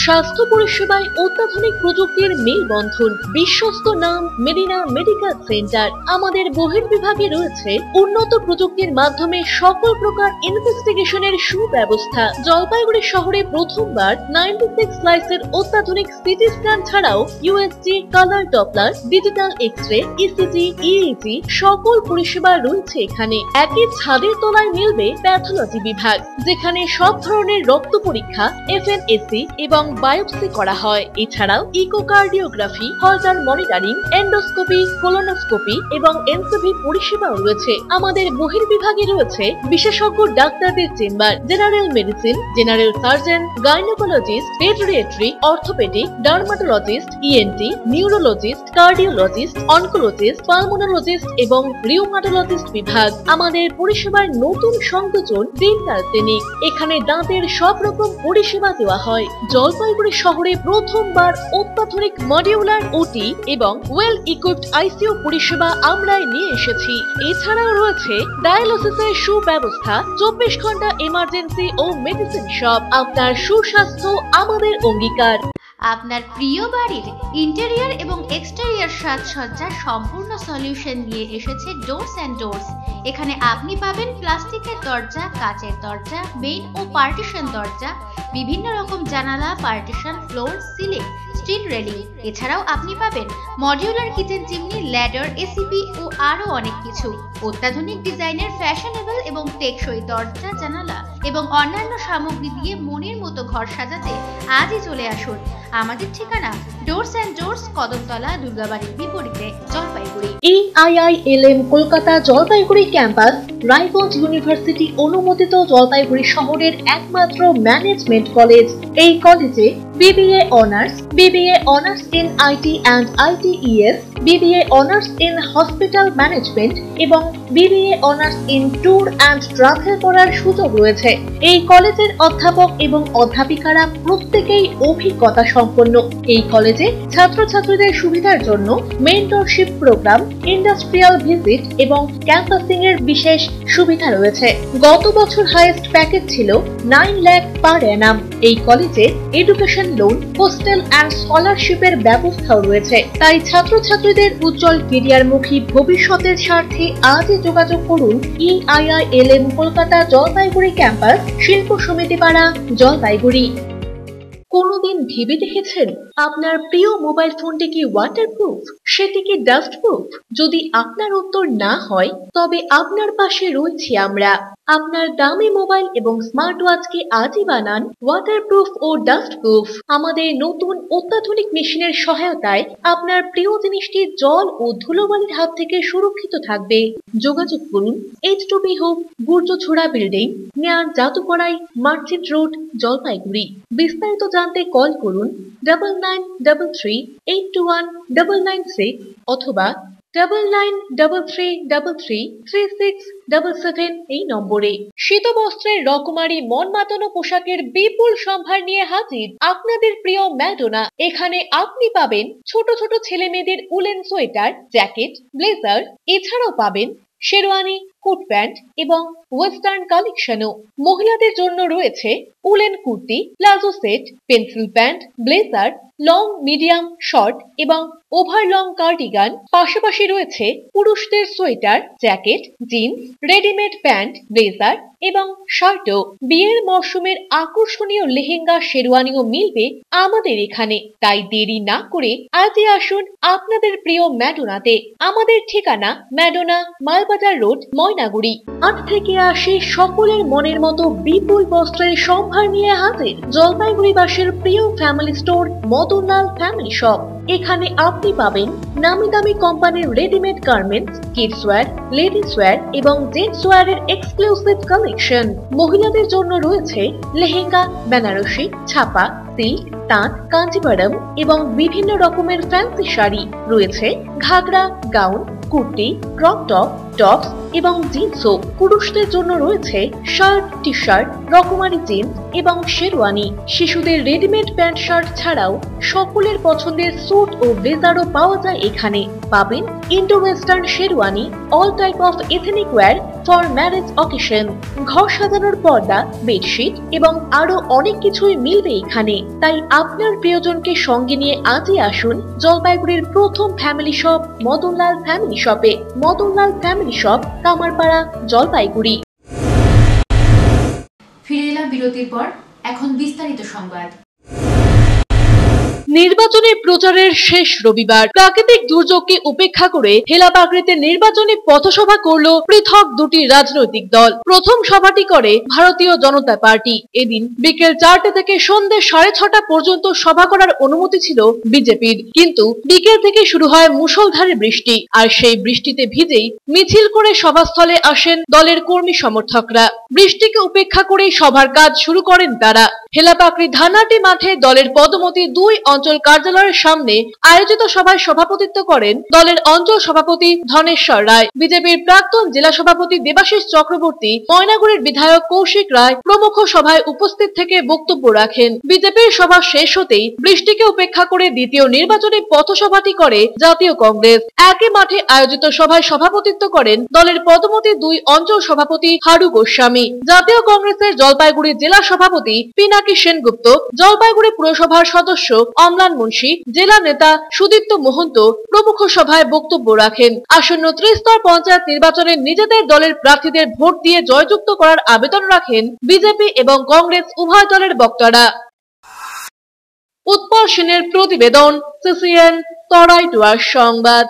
স্বাস্থ্য পরিষেবায় অত্যাধুনিক প্রযুক্তির মেলবন্ধন, বিশ্বস্ত নাম মেডিনা মেডিকেল সেন্টার। আমাদের বহির্বিভাগে রয়েছে উন্নত প্রযুক্তির মাধ্যমে সকল প্রকার ইনভেস্টিগেশনের সুব্যবস্থা। জলপাইগুড়ি শহরে প্রথমবার 96 স্লাইসের অত্যাধুনিক সিটি স্ক্যান ছাড়াও USG, colour Doppler, digital X-ray, ECG, EEG সকল পরিষেবা রয়েছে এখানে। একই ছাদের তলায় মিলবে প্যাথোলজি বিভাগ, যেখানে সব ধরনের রক্ত পরীক্ষা, এফএনএসি এবং বায়োপসি করা হয়। এছাড়াও ইকোকার্ডিওগ্রাফি, হলটার মনিটরিং, এন্ডোস্কোপি, কোলোনোস্কোপি এবং এনসিভি পরিষেবাও রয়েছে। আমাদের বহির্বিভাগে রয়েছে বিশেষজ্ঞ ডাক্তারদের chamber, general medicine, general surgeon, gynaecologist, paediatric, orthopaedic, dermatologist, ENT, neurologist, cardiologist, oncologist, pulmonologist এবং রিউমাটোলজিস্ট বিভাগ। আমাদের পরিষেবার নতুন সংযোজন ডেন্টাল ক্লিনিক। এখানে দাঁতের সব রকম পরিষেবা দেওয়া হয়। জলপাইগুড়ি শহরে প্রথমবার অত্যাধুনিক মডিউলার ওটি এবং ওয়েল ইকুইপড আইসিইউ পরিষেবা আমরাই নিয়ে এসেছি। এছাড়াও রয়েছে ডায়ালিসিসের সুব্যবস্থা, 24 ঘন্টা এমার্জেন্সি ও মেডিসিন শপ। আপনার সুস্বাস্থ্য আমাদের অঙ্গীকার। আপনার প্রিয় বাড়ির ইন্টেরিয়র এবং এক্সটেরিয়র সাজসজ্জার সম্পূর্ণ সলিউশন নিয়ে এসেছে ডোরস অ্যান্ড ডোরস। এখানে আপনি পাবেন প্লাস্টিকের দরজা, কাচের দরজা, মেইন ও পার্টিশন দরজা, বিভিন্ন রকম জানালা, partition, floor, ceiling, steel railing. এছাড়াও আপনি পাবেন modular kitchen chimney, ladder, ACP ও আরো অনেক কিছু। অত্যাধুনিক ডিজাইনের ফ্যাশনেবল এবং টেকসই দরজা, জানালা এবং অন্যান্য সামগ্রী দিয়ে মনের মতো ঘর সাজাতে আজই চলে আসুন আমাদের ঠিকানা ডোরস অ্যান্ড ডোরস, কদমতলা, দুর্গাবাড়ির বিপরীতে, Jalpaiguri. EIILM Kolkata Jalpaiguri campus Raiganj university অনুমোদিত জলপাইগুড়ি শহরের একমাত্র ম্যানেজমেন্ট কলেজ। এই কলেজে BBA honours, BBA honours in IT and ITES, BBA honours in hospital management এবং BBA honours in tour and travel করার সুযোগ রয়েছে। এই কলেজের অধ্যাপক এবং অধ্যাপিকারা প্রত্যেকেই অভিজ্ঞতা সম্পন্ন। এই কলেজে ছাত্রছাত্রীদের সুবিধার জন্য মেন্টরশিপ প্রোগ্রাম, ইন্ডাস্ট্রিয়াল ভিজিট এবং ক্যাম্পাসিং এর বিশেষ সুবিধা রয়েছে। গত বছর হাইয়েস্ট প্যাকেজ ছিল 9 লাখ পার অ্যানাম। এই কলেজে এডুকেশন লোন, হোস্টেল অ্যান্ড স্কলারশিপের ব্যবস্থাও রয়েছে। তাই ছাত্রছাত্রীদের উজ্জ্বল কেরিয়ারমুখী ভবিষ্যতের স্বার্থে আজই যোগাযোগ করুন EIILM কলকাতা জলপাইগুড়ি ক্যাম্পাস, শিল্প সমিতি পাড়া, জলপাইগুড়ি। কোনোদিন ভেবে দেখেছেন আপনার প্রিয় মোবাইল ফোনটি কি ওয়াটারপ্রুফ, সেটি কি ডাস্টপ্রুফ? যদি আপনার উত্তর না হয় তবে আপনার পাশে রয়েছি আমরা। আপনার দামি মোবাইল এবং স্মার্ট ওয়াচকে আজই বানান ওয়াটারপ্রুফ ও ডাস্টপ্রুফ। আমাদের নতুন অত্যাধুনিক মেশিনের সহায়তায় আপনার প্রিয় জিনিসটি জল ও ধুলোবালির হাত থেকে সুরক্ষিত থাকবে। যোগাযোগ করুন H2B home, Gurjchhara building, near Jadukarai, merchant road, Jalpaiguri. বিস্তারিত জানতে কল করুন 9933821996 অথবা 9933333677 এই নম্বরে। শীতবস্ত্রের রকমারি মন মাতানো পোশাকের বিপুল সম্ভার নিয়ে হাজির আপনাদের প্রিয় ম্যাডোনা। এখানে আপনি পাবেন ছোট ছোট ছেলে মেয়েদের উলেন সোয়েটার, জ্যাকেট, ব্লেজার, এছাড়াও পাবেন শেরওয়ানি, কোট প্যান্ট এবং ওয়েস্টার্ন কালেকশনও। মহিলাদের জন্য রয়েছে woollen kurti, palazzo set, pencil pant, blazer, long, medium, short এবং ওভার লং কার্ডিগান। পাশাপাশি রয়েছে পুরুষদের sweater, jacket, jeans, readymade pant, blazer এবং শার্টও। বিয়ের মরশুমের আকর্ষণীয় লেহেঙ্গা, শেরওয়ানিও মিলবে আমাদের এখানে। তাই দেরি না করে আজই আসুন আপনাদের প্রিয় ম্যাডোনাতে। আমাদের ঠিকানা ম্যাডোনা, মালবাজার রোড, ময়নাগুড়ি। 8 থেকে 80 সকলের মনের মতো বিপুল বস্ত্রের সম্ভার নিয়ে হাজির জলপাইগুড়িবাসীর প্রিয় family store Madanlal family shop. এখানে আপনি পাবেন নামি দামি কোম্পানির readymade garments, kids wear, ladies wear এবং জেন্টস ওয়্যারের এক্সক্লুসিভ কালেকশন। মহিলাদের জন্য রয়েছে লেহেঙ্গা, বেনারসি, ছাপা, সিল্ক, তাঁত, কাঞ্জিভারম এবং বিভিন্ন রকমের ফ্যান্সি শাড়ি। রয়েছে ghagra, gown, kurti, crop top, tops এবং জিন্সও। পুরুষদের জন্য রয়েছে শার্ট, টি শার্ট, রকমারি জিন্স এবং শেরওয়ানি। শিশুদের রেডিমেড প্যান্ট শার্ট ছাড়াও সকলের পছন্দের স্যুট ও ব্লেজারও পাওয়া যায় এখানে। পাবেন Indo western sherwani, all type of ethnic wire for marriage occasion. ঘর সাজানোর পর্দা, বেডশিট এবং আরো অনেক কিছুই মিলবে এখানে। তাই আপনার প্রিয়জনকে সঙ্গে নিয়ে আজই আসুন জলপাইগুড়ির প্রথম ফ্যামিলি শপ মদনলাল ফ্যামিলি শপে। Madanlal family shop, Kamarpara, Jalpaiguri. ফিরে এলাম বিরতির পর, এখন বিস্তারিত সংবাদ। নির্বাচনী প্রচারের শেষ রবিবার। প্রাকৃতিক দুর্যোগকে উপেক্ষা করে হেলাবাগড়িতে নির্বাচনী পথসভা করল পৃথক দুটি রাজনৈতিক দল। প্রথম সভাটি করে ভারতীয় জনতা পার্টি। এদিন বিকেল 4টে থেকে সন্ধ্যে 6:30 পর্যন্ত সভা করার অনুমতি ছিল বিজেপির, কিন্তু বিকেল থেকে শুরু হয় মুষলধারে বৃষ্টি। আর সেই বৃষ্টিতে ভিজেই মিছিল করে সভাস্থলে আসেন দলের কর্মী সমর্থকরা। বৃষ্টিকে উপেক্ষা করেই সভার কাজ শুরু করেন তারা। হেলাপাকড়ি ধানাটি মাঠে দলের পদমতি 2 অঞ্চল কার্যালয়ের সামনে আয়োজিত সভায় সভাপতিত্ব করেন দলের অঞ্চল সভাপতি ধনেশ্বর রায়, বিজেপির প্রাক্তন জেলা সভাপতি দেবাশিস চক্রবর্তী, ময়নাগুড়ির বিধায়ক কৌশিক রায় প্রমুখ সভায় উপস্থিত থেকে বক্তব্য রাখেন। বিজেপির সভা শেষ হতেই বৃষ্টিকে উপেক্ষা করে দ্বিতীয় নির্বাচনী পথসভাটি করে জাতীয় কংগ্রেস। একই মাঠে আয়োজিত সভায় সভাপতিত্ব করেন দলের পদমতি 2 অঞ্চল সভাপতি হারু গোস্বামী, জাতীয় কংগ্রেসের জলপাইগুড়ি জেলা সভাপতি পিনাকি সেনগুপ্ত, জলপাইগুড়ি পুরসভার সদস্য অম্লান মুন্সি, জেলা নেতা সুদীপ্ত মোহন্ত প্রমুখ সভায় বক্তব্য রাখেন। আসন্ন ত্রিস্তর পঞ্চায়েত নির্বাচনে নিজেদের দলের প্রার্থীদের ভোট দিয়ে জয়যুক্ত করার আবেদন রাখেন বিজেপি এবং কংগ্রেস উভয় দলের বক্তারা। উৎপল সেনের প্রতিবেদন, CCN তরাইডুয়ার সংবাদ।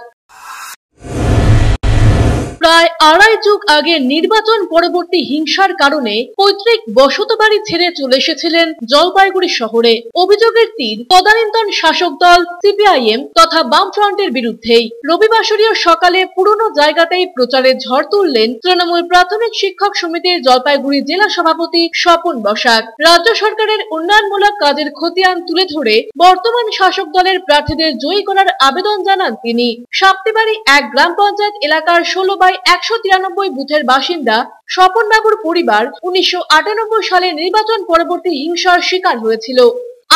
প্রায় আড়াই যুগ আগে নির্বাচন পরবর্তী হিংসার কারণে পৈতৃক বসতবাড়ি ছেড়ে চলে এসেছিলেন জলপাইগুড়ি শহরে। অভিযোগের তীর তদানীন্তন শাসক দল সিপিআইএম তথা বামফ্রন্টের বিরুদ্ধেই। রবিবাসরীয় সকালে পুরনো জায়গাতেই প্রচারে ঝড় তুললেন তৃণমূল প্রাথমিক শিক্ষক সমিতির জলপাইগুড়ি জেলা সভাপতি স্বপন বসাক। রাজ্য সরকারের উন্নয়নমূলক কাজের খতিয়ান তুলে ধরে বর্তমান শাসক দলের প্রার্থীদের জয়ী করার আবেদন জানান তিনি। সাপ্তিবাড়ি এক গ্রাম পঞ্চায়েত এলাকার ১৬/১৯৩ বুথের বাসিন্দা স্বপন বাবুর পরিবার ১৯৯৮ সালে নির্বাচন পরবর্তী হিংসার শিকার হয়েছিল।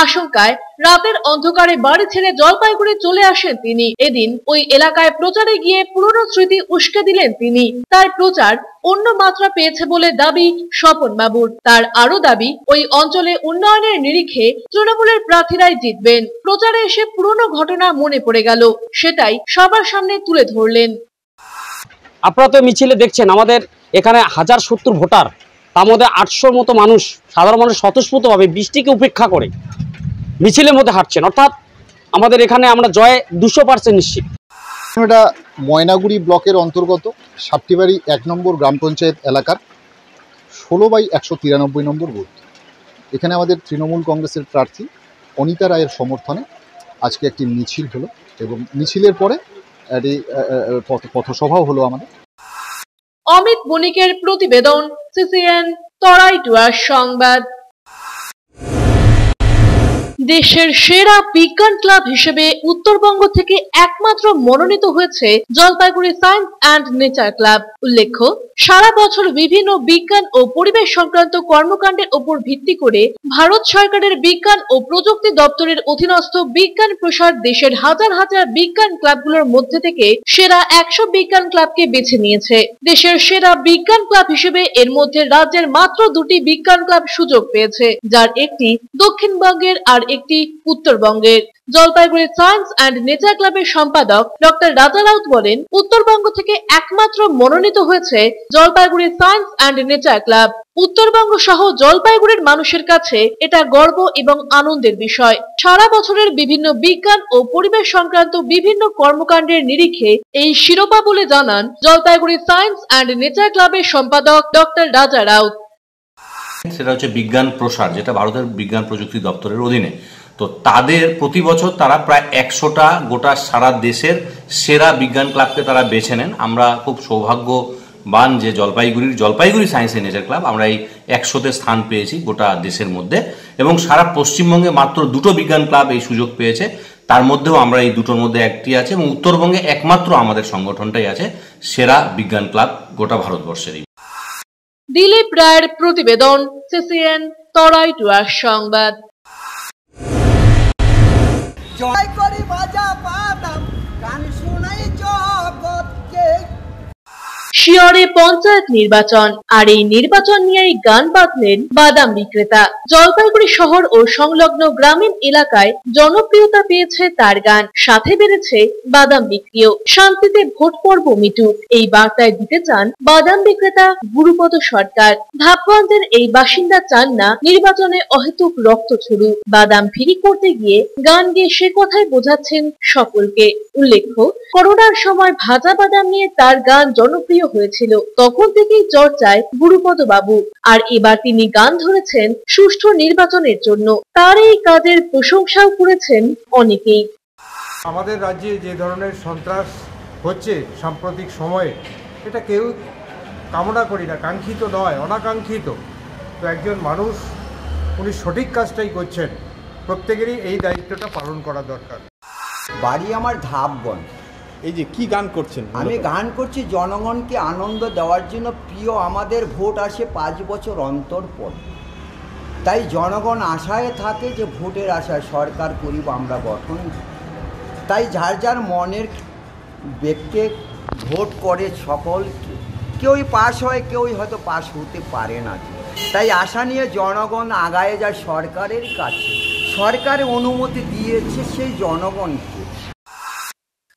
আশঙ্কায় রাতের অন্ধকারে বাড়ি ছেড়ে জলপাইগুড়ি চলে আসেন তিনি। এদিন ওই এলাকায় প্রচারে গিয়ে পুরনো স্মৃতি উস্কে দিলেন তিনি। তার প্রচার অন্য মাত্রা পেয়েছে বলে দাবি স্বপন বাবুর। তার আরো দাবি, ওই অঞ্চলে উন্নয়নের নিরিখে তৃণমূলের প্রার্থীরাই জিতবেন। প্রচারে এসে পুরনো ঘটনা মনে পড়ে গেল, সেটাই সবার সামনে তুলে ধরলেন। আপনারা তো মিছিলে দেখছেন আমাদের এখানে 1070 ভোটার, তার মধ্যে 800 মতো মানুষ, সাধারণ মানুষ স্বতঃস্ফূর্তভাবে বৃষ্টিকে উপেক্ষা করে মিছিলের মধ্যে হাঁটছেন। অর্থাৎ আমাদের এখানে আমরা জয়ে 200% নিশ্চিত। এটা ময়নাগুড়ি ব্লকের অন্তর্গত সাপ্তিবাড়ি 1 নম্বর গ্রাম পঞ্চায়েত এলাকার 16/193 নম্বর বুথ। এখানে আমাদের তৃণমূল কংগ্রেসের প্রার্থী অনিতা রায়ের সমর্থনে আজকে একটি মিছিল হলো এবং মিছিলের পরে একটি পথসভাও হলো আমাদের। অমিত বণিকের প্রতিবেদন, সিসিএন তরাইটুয়ার সংবাদ। দেশের সেরা বিজ্ঞান ক্লাব হিসেবে উত্তরবঙ্গ থেকে একমাত্র মনোনীত হয়েছে Jalpaiguri science and nature club. উল্লেখ্য, সারা বছর বিভিন্ন বিজ্ঞান ও পরিবেশ সংক্রান্ত কর্মকাণ্ডের উপর ভিত্তি করে ভারত সরকারের বিজ্ঞান ও প্রযুক্তি দপ্তরের অধীনস্থ বিজ্ঞান প্রসার দেশের হাজার হাজার বিজ্ঞান ক্লাবগুলোর মধ্যে থেকে সেরা 100 বিজ্ঞান ক্লাবকে বেছে নিয়েছে। দেশের সেরা বিজ্ঞান ক্লাব হিসেবে এর মধ্যে রাজ্যের মাত্র 2টি বিজ্ঞান ক্লাব সুযোগ পেয়েছে, যার একটি দক্ষিণবঙ্গের আর একটি উত্তরবঙ্গের। জলপাইগুড়ি সায়েন্স অ্যান্ড নেচার ক্লাবের সম্পাদক ডক্টর রাজা রাউত বলেন, উত্তরবঙ্গ থেকে একমাত্র মনোনীত হয়েছে Jalpaiguri science and nature club. Uttarbanga সহ জলপাইগুড়ির মানুষের কাছে এটা গর্ব এবং আনন্দের বিষয়। সারা বছরের বিভিন্ন বিজ্ঞান ও পরিবেশ সংক্রান্ত বিভিন্ন কর্মকাণ্ডের নিরিখে এই শিরোপা বলে জানান জলপাইগুড়ি সায়েন্স অ্যান্ড নেচার ক্লাবের সম্পাদক ডক্টর রাজা রাউত। সেটা হচ্ছে বিজ্ঞান প্রসার, যেটা ভারতের বিজ্ঞান প্রযুক্তি দপ্তরের অধীনে। তো তাদের প্রতি বছর তারা প্রায় 100টা গোটা সারা দেশের সেরা বিজ্ঞান ক্লাবকে তারা বেছে নেন। আমরা খুব সৌভাগ্যবান যে Jalpaiguri science and nature club আমরা এই 100তে স্থান পেয়েছি গোটা দেশের মধ্যে, এবং সারা পশ্চিমবঙ্গে মাত্র 2টো বিজ্ঞান ক্লাব এই সুযোগ পেয়েছে। তার মধ্যেও আমরা এই দুটোর মধ্যে একটি আছে, এবং উত্তরবঙ্গে একমাত্র আমাদের সংগঠনটাই আছে সেরা বিজ্ঞান ক্লাব গোটা ভারতবর্ষেরই। দিলীপ রায়ের প্রতিবেদন, সিসিএন তরাইটুয়ার সংবাদ। জয় করি বাজা পাতাম গান শুনাই জগৎকে। শিয়রে পঞ্চায়েত নির্বাচন, আর এই নির্বাচন নিয়েই গান বাঁধলেন বাদাম বিক্রেতা। জলপাইগুড়ি শহর ও সংলগ্ন গ্রামীণ এলাকায় জনপ্রিয়তা পেয়েছে তার গান, সাথে বেড়েছে বাদাম বিক্রিও। শান্তিতে ভোট পর্ব মিটুক, এই বার্তায় দিতে চান বাদাম বিক্রেতা গুরুপদ সরকার। ধাপগঞ্জের এই বাসিন্দা চান না নির্বাচনে অহেতুক রক্ত ছড়ুক। বাদাম ফিরি করতে গিয়ে গান গেয়ে সে কথাই বোঝাচ্ছেন সকলকে। উল্লেখ্য, করোনার সময় ভাজা বাদাম নিয়ে তার গান জনপ্রিয় হয়েছিল, তখন থেকেই চর্চায় গুরুপদ বাবু। আর এবার তিনি গান ধরেছেন সুষ্ঠু নির্বাচনের জন্য। তার এই কাজের প্রশংসাও করেছেন অনেকেই। আমাদের রাজ্যে যে ধরনের সন্ত্রাস হচ্ছে সাম্প্রতিক সময়ে, এটা কেউ কামনা করি না, কাঙ্ক্ষিত নয়, অনাকাঙ্ক্ষিত। তো একজন মানুষ উনি সঠিক কাজটাই করছেন, প্রত্যেকেরই এই দায়িত্বটা পালন করা দরকার। বাড়ি আমার ধাপগঞ্জ। এই যে কি গান করছেন? আমি গান করছি জনগণকে আনন্দ দেওয়ার জন্য। প্রিয় আমাদের ভোট আসে 5 বছর অন্তর পর, তাই জনগণ আশায় থাকে যে ভোটের আশায় সরকার করিব আমরা গঠন। তাই যার যার মনের ব্যক্তি ভোট করে সকলকে, কেউই পাশ হয়, কেউই হয়তো পাশ হতে পারে না। তাই আশা নিয়ে জনগণ আগায় যায় সরকারের কাছে। সরকারের অনুমতি দিয়েছে সেই জনগণকে।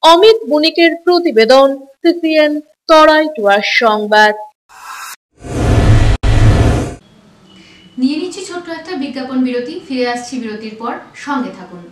অমিত বণিকের প্রতিবেদন, সিসিএন তরাইটুয়ার সংবাদ। নিয়ে নিচ্ছি ছোট্ট একটা বিজ্ঞাপন বিরতি, ফিরে আসছি বিরতির পর, সঙ্গে থাকুন।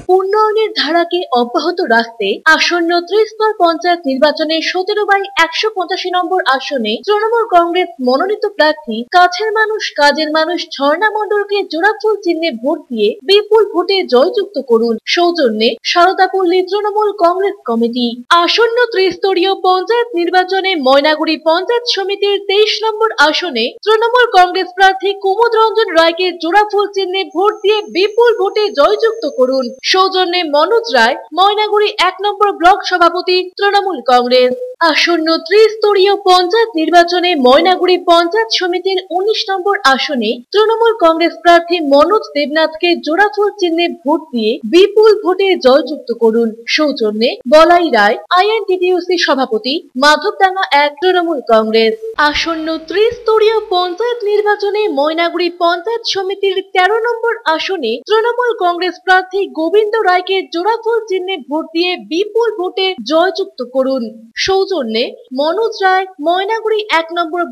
পূর্ণ উন্নয়নের ধারাকে অব্যাহত রাখতে আসন্ন ত্রিস্তর পঞ্চায়েত নির্বাচনে 17/185 নম্বর আসনে তৃণমূল কংগ্রেস মনোনীত প্রার্থী কাছের মানুষ কাজের মানুষ ঝর্ণা মণ্ডলকে জোড়াফুল চিহ্নে ভোট দিয়ে বিপুল ভোটে জয়যুক্ত করুন। সৌজন্যে সারদাপল্লী তৃণমূল কংগ্রেস কমিটি। আসন্ন ত্রিস্তরীয় পঞ্চায়েত নির্বাচনে ময়নাগুড়ি পঞ্চায়েত সমিতির 23 নম্বর আসনে তৃণমূল কংগ্রেস প্রার্থী কুমুদ রঞ্জন রায়কে জোড়াফুল চিহ্নে ভোট দিয়ে বিপুল ভোটে জয়যুক্ত করুন। সৌজন্যে মনোজ রায়, ময়নাগুড়ি 1 নম্বর ব্লক সভাপতি তৃণমূল কংগ্রেস। আসন্ন ত্রিস্তরীয় পঞ্চায়েত নির্বাচনে ময়নাগুড়ি পঞ্চায়েত সমিতির 19 নম্বর আসনে তৃণমূল কংগ্রেস প্রার্থী মনোজ দেবনাথকে জোড়াফুল চিহ্নে ভোট দিয়ে বিপুল ভোটে জয়যুক্ত করুন। সৌজন্যে বলাই রায়, INTTUC সভাপতি, মাধবডাঙ্গা 1 তৃণমূল কংগ্রেস। আসন্ন ত্রিস্তরীয় পঞ্চায়েত নির্বাচনে ময়নাগুড়ি পঞ্চায়েত সমিতির 13 নম্বর আসনে তৃণমূল কংগ্রেস প্রার্থী গোবিন্দ রায়কে জোড়াফুল চিহ্নে ভোট দিয়ে বিপুল ভোটে জয়যুক্ত করুন। সৌজন্যে মনোজ রায়, ময়নাগুড়ি 1 নম্বর।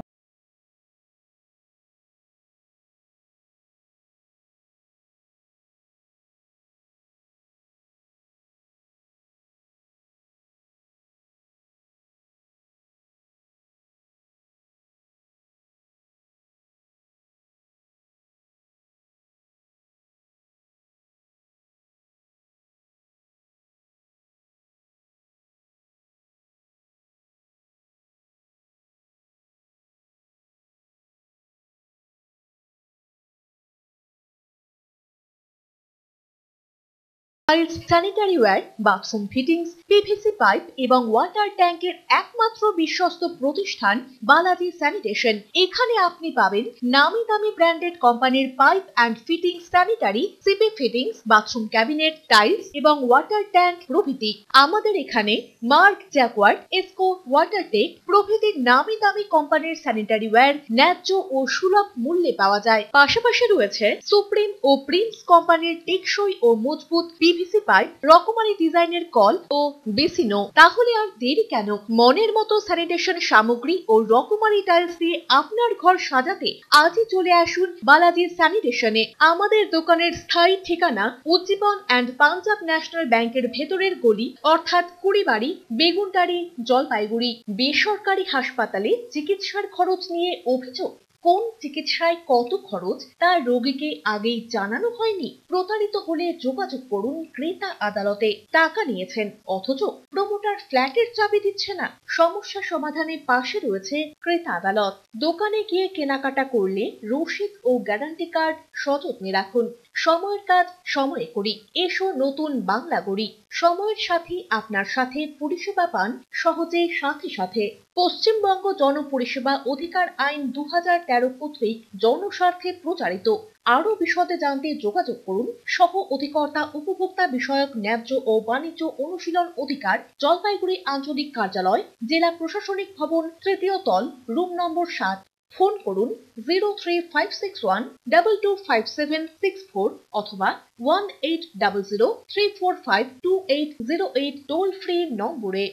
Sanitary ware, bathroom fittings, PVC pipe এবং ওয়াটার ট্যাঙ্কের একমাত্র বিশ্বস্ত প্রতিষ্ঠান বালাজি স্যানিটেশন। এখানে আপনি পাবেন নামি দামি ব্র্যান্ডেড কোম্পানির pipe and fittings, sanitary, CP fittings, bathroom cabinet, tiles এবং ওয়াটার ট্যাঙ্ক প্রভৃতি। আমাদের এখানে মার্ক, জ্যাকওয়ার্ড, এসকো, ওয়াটারটেক প্রভৃতি নামি দামি কোম্পানির স্যানিটারি ওয়্যার ন্যায্য ও সুলভ মূল্যে পাওয়া যায়। পাশাপাশি রয়েছে সুপ্রিম ও প্রিন্স কোম্পানির টেকসই ও মজবুত PVC পাইপ, রকমারি ডিজাইনের কল ও বেসিনও। তাহলে আর দেরি কেন? মনের মতো স্যানিটেশন সামগ্রী ও রকমারি টাইলস দিয়ে আপনার ঘর সাজাতে আজই চলে আসুন বালাজি স্যানিটেশনে। আমাদের দোকানের স্থায়ী ঠিকানা উজ্জীবন অ্যান্ড পাঞ্জাব ন্যাশনাল ব্যাংকের ভেতরের গলি, অর্থাৎ কুড়িবাড়ি, বেগুনটারি, জলপাইগুড়ি। বেসরকারি হাসপাতালে চিকিৎসার খরচ নিয়ে অভিযোগ? কোন চিকিৎসায় কত খরচ তা রোগীকে আগেই জানানো হয়নি? প্রতারিত হলে যোগাযোগ করুন ক্রেতা আদালতে। টাকা নিয়েছেন অথচ প্রমোটার ফ্ল্যাটের চাবি দিচ্ছে না? সমস্যা সমাধানে পাশে রয়েছে ক্রেতা আদালত। দোকানে গিয়ে কেনাকাটা করলে রসিদ ও গ্যারান্টি কার্ড সযত্নে রাখুন। সময়ের কাজ সময়ে করি, এসো নতুন বাংলা গড়ি। সময়ের সাথে আপনার সাথে পরিষেবা পান সহজে সাথে সাথে। পশ্চিমবঙ্গ জনপরিষেবা অধিকার আইন 2013 কর্তৃক জনস্বার্থে প্রচারিত। আরো বিশদে জানতে যোগাযোগ করুন সহ অধিকর্তা উপভোক্তা বিষয়ক ন্যায্য ও বাণিজ্য অনুশীলন অধিকার, জলপাইগুড়ি আঞ্চলিক কার্যালয়, জেলা প্রশাসনিক ভবন, তৃতীয় তল, রুম নম্বর 7। ফোন করুন 03561225764 অথবা 1800345280 টোল ফ্রি নম্বরে।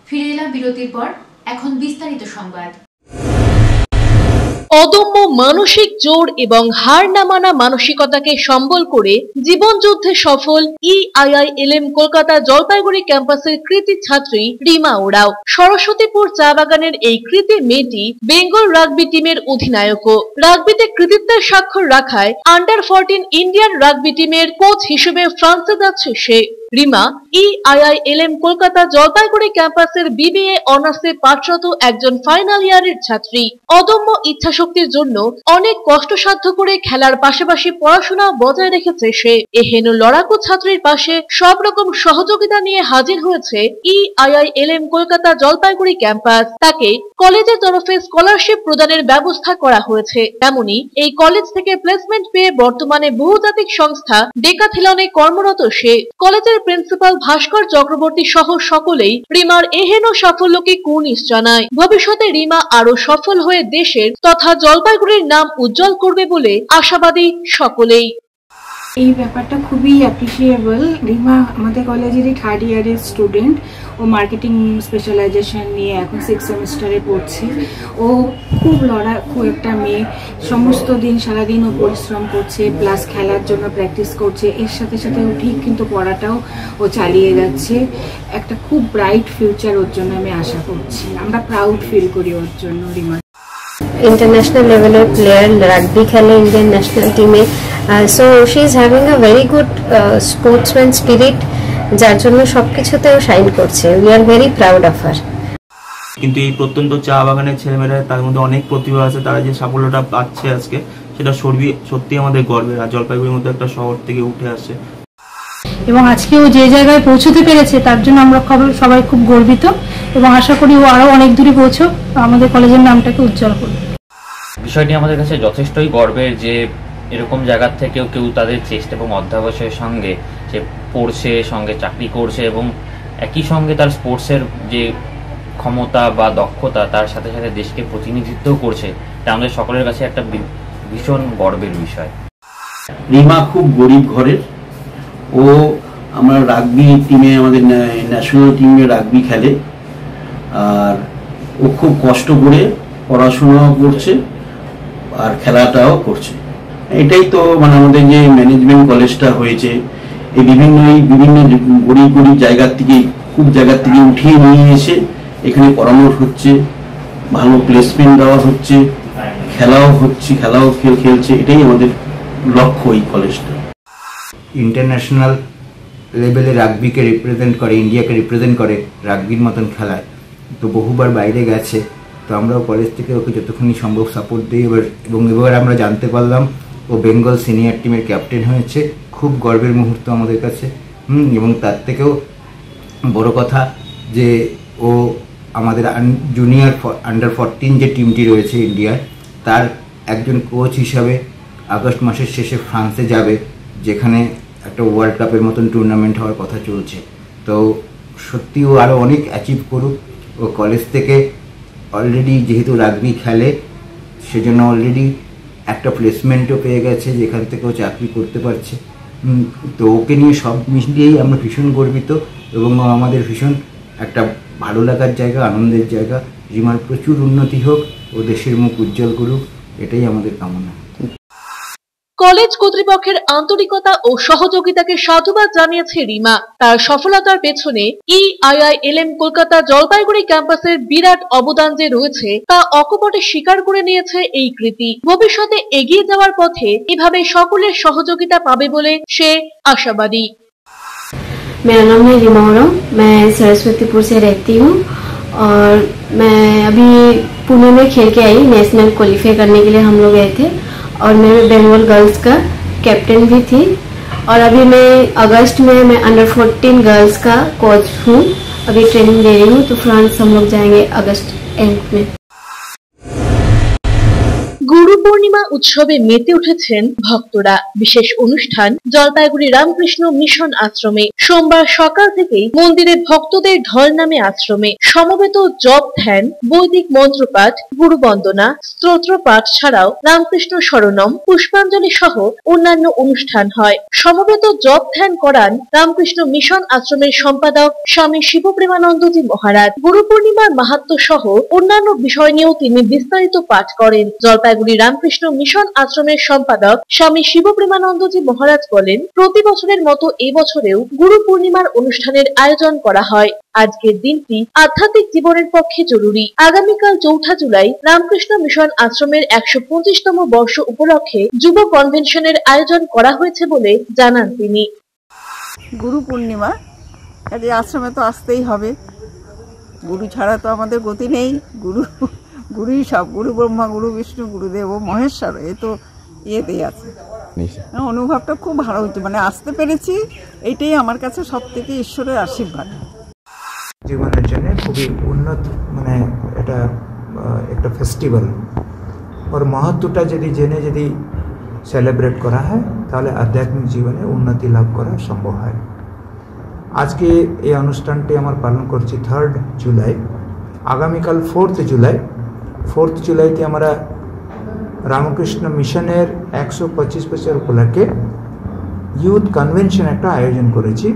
ফিরে এলাম বিরতির পর। এখন বিস্তারিত সংবাদ। অদম্য মানসিক জোর এবং হার না মানা মানসিকতাকে সম্বল করে জীবন যুদ্ধে সফল EIILM কলকাতা জলপাইগুড়ি ক্যাম্পাসের কৃতি ছাত্রী রিমা ওরাও। সরস্বতীপুর চা বাগানের এই কৃতি মেয়েটি বেঙ্গল রাগবি টিমের অধিনায়কও। রাগবিতে কৃতিত্বের স্বাক্ষর রাখায় আন্ডার-14 ইন্ডিয়ান রাগবি টিমের কোচ হিসেবে ফ্রান্সে যাচ্ছে সে। রিমা EIILM কলকাতা জলপাইগুড়ি ক্যাম্পাসের BBA অনার্সে পাঠরত একজন ফাইনাল ইয়ারের ছাত্রী। অদম্য ইচ্ছাশক্তির জন্য অনেক কষ্টসাধ্য করে খেলার পাশাপাশি পড়াশোনা বজায় রেখেছে সে। এহেন লড়াকু ছাত্রীর পাশে সব রকম সহযোগিতা নিয়ে হাজির হয়েছে EIILM কলকাতা জলপাইগুড়ি ক্যাম্পাস। তাকে কলেজের তরফে স্কলারশিপ প্রদানের ব্যবস্থা করা হয়েছে। তেমনি এই কলেজ থেকে প্লেসমেন্ট পেয়ে বর্তমানে বহুজাতিক সংস্থা ডেকাথিলনে কর্মরত সে। কলেজের প্রিন্সিপাল ভাস্কর চক্রবর্তী সহ সকলেই রিমার এহেন সাফল্যকে কুর্নিশ জানায়। ভবিষ্যতে রিমা আরো সফল হয়ে দেশের তথা জলপাইগুড়ির নাম উজ্জ্বল করবে বলে আশাবাদী সকলেই। এই ব্যাপারটা খুবই অ্যাপ্রিসিয়েবল। রিমা আমাদের কলেজেরই 3rd ইয়ারের স্টুডেন্ট। ও মার্কেটিং স্পেশালাইজেশন নিয়ে এখন 6th সেমিস্টারে পড়ছে। ও খুব লড়াকু একটা মেয়ে, সমস্ত দিন সারাদিন ও পরিশ্রম করছে, প্লাস খেলার জন্য প্র্যাকটিস করছে, এর সাথে সাথে ও ঠিক কিন্তু পড়াটাও ও চালিয়ে যাচ্ছে। একটা খুব ব্রাইট ফিউচার ওর জন্য আমি আশা করছি। আমরা প্রাউড ফিল করি ওর জন্য। রিমা ইন্টারন্যাশনাল লেভেলের প্লেয়ার, রাগবি খেলে ইন্ডিয়ান ন্যাশনাল টিমে। So she is having a very good sportsman spirit, যার জন্য সবকিছুতেও শাইন করছে। We are very proud of her. কিন্তু এই প্রত্যন্ত চা বাগানের ছেলেমেয়েরা, তার মধ্যে অনেক প্রতিভা আছে, তারা যে সাফল্যটা পাচ্ছে আজকে, সেটা সত্যি আমাদের গর্বের। আর জলপাইগুড়ির মতো একটা শহর থেকে উঠে আসে এবং আজকে ও যে জায়গায় পৌঁছতে পেরেছে তার জন্য আমরা সবাই খুব গর্বিত এবং আশা করি ও আরো অনেক দূরে পৌঁছক, আমাদের কলেজের নামটাকে উজ্জ্বল করবে। বিষয়টি আমাদের কাছে যথেষ্টই গর্বের যে এরকম জায়গার থেকেও কেউ তাদের চেষ্টা এবং অধ্যাবসায়ের সঙ্গে সে পড়ছে, সঙ্গে চাকরি করছে এবং একই সঙ্গে তার স্পোর্টসের যে ক্ষমতা বা দক্ষতা তার সাথে সাথে দেশকে প্রতিনিধিত্ব করছে, এটা আমাদের সকলের কাছে একটা ভীষণ গর্বের বিষয়। রিমা খুব গরিব ঘরের। ও আমরা রাগবি টিমে, আমাদের ন্যাশনাল টিমে রাগবি খেলে। আর ও খুব কষ্ট করে পড়াশোনাও করছে আর খেলাটাও করছে। এটাই তো মানে আমাদের যে ম্যানেজমেন্ট কলেজটা হয়েছে, এই বিভিন্ন গরিব জায়গার থেকে, খুব জায়গার থেকে উঠিয়ে নিয়ে এসে এখানে পড়ানো হচ্ছে, ভালো প্লেসমেন্ট দেওয়া হচ্ছে, খেলাও হচ্ছে, খেলাও খেলছে। এটাই আমাদের লক্ষ্য এই কলেজটা। ইন্টারন্যাশনাল লেভেলে রাগবিকে রিপ্রেজেন্ট করে, ইন্ডিয়াকে রিপ্রেজেন্ট করে রাগবির মতন খেলায়। তো বহুবার বাইরে গেছে, তো আমরাও কলেজ থেকে ওকে যতক্ষণই সম্ভব সাপোর্ট দিই। এবার আমরা জানতে পারলাম ও বেঙ্গল সিনিয়র টিমের ক্যাপ্টেন হয়েছে। খুব গর্বের মুহূর্ত আমাদের কাছে। এবং তার থেকেও বড় কথা যে ও আমাদের জুনিয়র আন্ডার 14 যে টিমটি রয়েছে ইন্ডিয়ার, তার একজন কোচ হিসাবে আগস্ট মাসের শেষে ফ্রান্সে যাবে, যেখানে একটা ওয়ার্ল্ড কাপের মতন টুর্নামেন্ট হওয়ার কথা চলছে। তো সত্যি ও আরও অনেক অ্যাচিভ করুক। ও কলেজ থেকে অলরেডি যেহেতু রাগবি খেলে, সেজন্য অলরেডি একটা প্লেসমেন্টও পেয়ে গেছে, যেখান থেকে ও চাকরি করতে পারছে। তো ওকে নিয়ে সব মিলিয়েই আমরা ভীষণ গর্বিত এবং আমাদের ভীষণ একটা ভালো লাগার জায়গা, আনন্দের জায়গা। রিমার প্রচুর উন্নতি হোক, ও দেশের মুখ উজ্জ্বল করুক, এটাই আমাদের কামনা। কলেজ কর্তৃপক্ষের আন্তরিকতা ও সহযোগিতাকে সাধুবাদ জানিয়েছে রিমা। তার সফলতার পেছনে EIILM কলকাতা জলপাইগুড়ি ক্যাম্পাসের বিরাট অবদান যে রয়েছে তা অকপটে স্বীকার করে নিয়েছে এই কৃতি। ভবিষ্যতে এগিয়ে যাওয়ার পথে এভাবে সকলের সহযোগিতা পাবে বলে সে আশাবাদী। मेरा नाम है रीमा ओराम, मैं सरस्वतीपुर से रहती हूँ और मैं अभी पुणे में खेल के आई। नेशनल क्वालिफाई करने के लिए हम लोग गए थे और मैं बंगाल गर्ल्स का कैप्टन भी थी। और अभी मैं अगस्त में मैं अंडर 14 गर्ल्स का कोच हूँ, अभी ट्रेनिंग दे रही हूँ। तो फ्रांस हम लोग जाएंगे अगस्त एंड में। গুরু পূর্ণিমা উৎসবে মেতে উঠেছেন ভক্তরা। বিশেষ অনুষ্ঠান জলপাইগুড়ি রামকৃষ্ণ মিশন আশ্রমে। সোমবার সকাল থেকেই মন্দিরে ভক্তদের ঢল নামে আশ্রমে। সমবেত জপ ধ্যান, বৈদিক মন্ত্রপাঠ, গুরু বন্দনা, স্তোত্র পাঠ ছাড়াও রামকৃষ্ণ শরণম, পুষ্পাঞ্জলি সহ অন্যান্য অনুষ্ঠান হয়। সমবেত জপ ধ্যান করান রামকৃষ্ণ মিশন আশ্রমের সম্পাদক স্বামী শিবপ্রেমানন্দজি মহারাজ। গুরু পূর্ণিমার মাহাত্ম্য সহ অন্যান্য বিষয় নিয়েও তিনি বিস্তারিত পাঠ করেন। জলপাইগুড়ি রামকৃষ্ণ মিশন আশ্রমের সম্পাদক স্বামী শিবপ্রেমানন্দজি মহারাজ বলেন, প্রতি বছরের মতো এবছরেও গুরু পূর্ণিমার অনুষ্ঠানের আয়োজন করা হয়। আজকের দিনটি আধ্যাত্মিক জীবনের পক্ষে জরুরি। আগামীকাল 4 জুলাই রামকৃষ্ণ মিশন আশ্রমের 125তম বর্ষ উপলক্ষে যুব কনভেনশনের আয়োজন করা হয়েছে বলে জানান তিনি। গুরু পূর্ণিমা, কাজে আশ্রমে তো আসতেই হবে। গুরু ছাড়া তো আমাদের গতি নেই। গুরুই সব, গুরু ব্রহ্মা, গুরু বিষ্ণু, গুরুদেব মহেশ্বর, এ তো ইয়েতেই আছে। অনুভবটা খুব ভালো হচ্ছে, মানে আসতে পেরেছি, এইটাই আমার কাছে সব থেকে ঈশ্বরের আশীর্বাদ। জীবনের জন্য খুবই উন্নত, মানে এটা একটা ফেস্টিভ্যাল, ওর মহত্বটা যদি জেনে যদি সেলিব্রেট করা হয় তাহলে আধ্যাত্মিক জীবনে উন্নতি লাভ করা সম্ভব হয়। আজকে এই অনুষ্ঠানটি আমরা পালন করছি 3 জুলাই। আগামীকাল 4 জুলাইতে আমরা রামকৃষ্ণ মিশনের 125 বছর উপলক্ষে ইউথ কনভেনশন একটা আয়োজন করেছি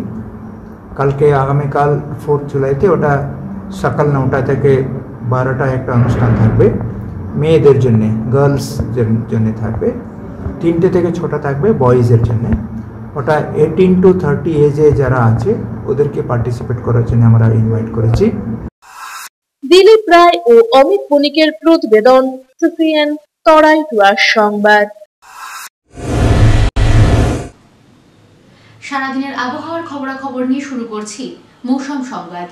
কালকে, আগামীকাল 4 জুলাইতে। ওটা সকাল 9টা থেকে 12টা একটা অনুষ্ঠান থাকবে মেয়েদের জন্যে, গার্লস জন্য থাকবে। 3টে থেকে 6টা থাকবে বয়েজের জন্য। ওটা 18 to 30 এজে যারা আছে ওদেরকে পার্টিসিপেট করার জন্য আমরা ইনভাইট করেছি। দিলীপ রায় ও অমিত বণিকের প্রতিবেদন, সিসিএন তরাই ডুয়ার্স সংবাদ। সারাদিনের আবহাওয়ার খবরাখবর নিয়ে শুরু করছি মৌসুম সংবাদ।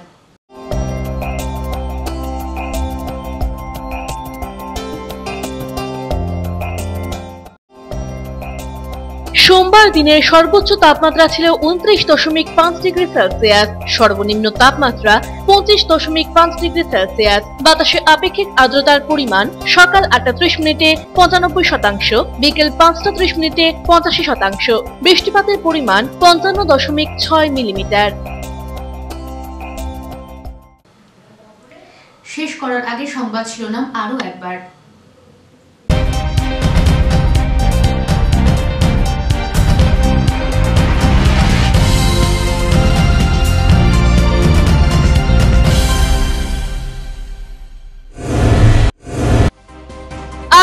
সোমবার দিনের সর্বোচ্চ তাপমাত্রা ছিল 29.5 ডিগ্রি সেলসিয়াস, সর্বনিম্ন তাপমাত্রা 25.5 ডিগ্রি সেলসিয়াস। বাতাসে আপেক্ষিক আর্দ্রতার পরিমাণ সকাল 8টা 30 মিনিটে 95%, বিকেল 5টা 30 মিনিটে 85%। বৃষ্টিপাতের পরিমাণ 55.6 মিলিমিটার। শেষ করার আগে সংবাদ শিরোনাম আরো একবার।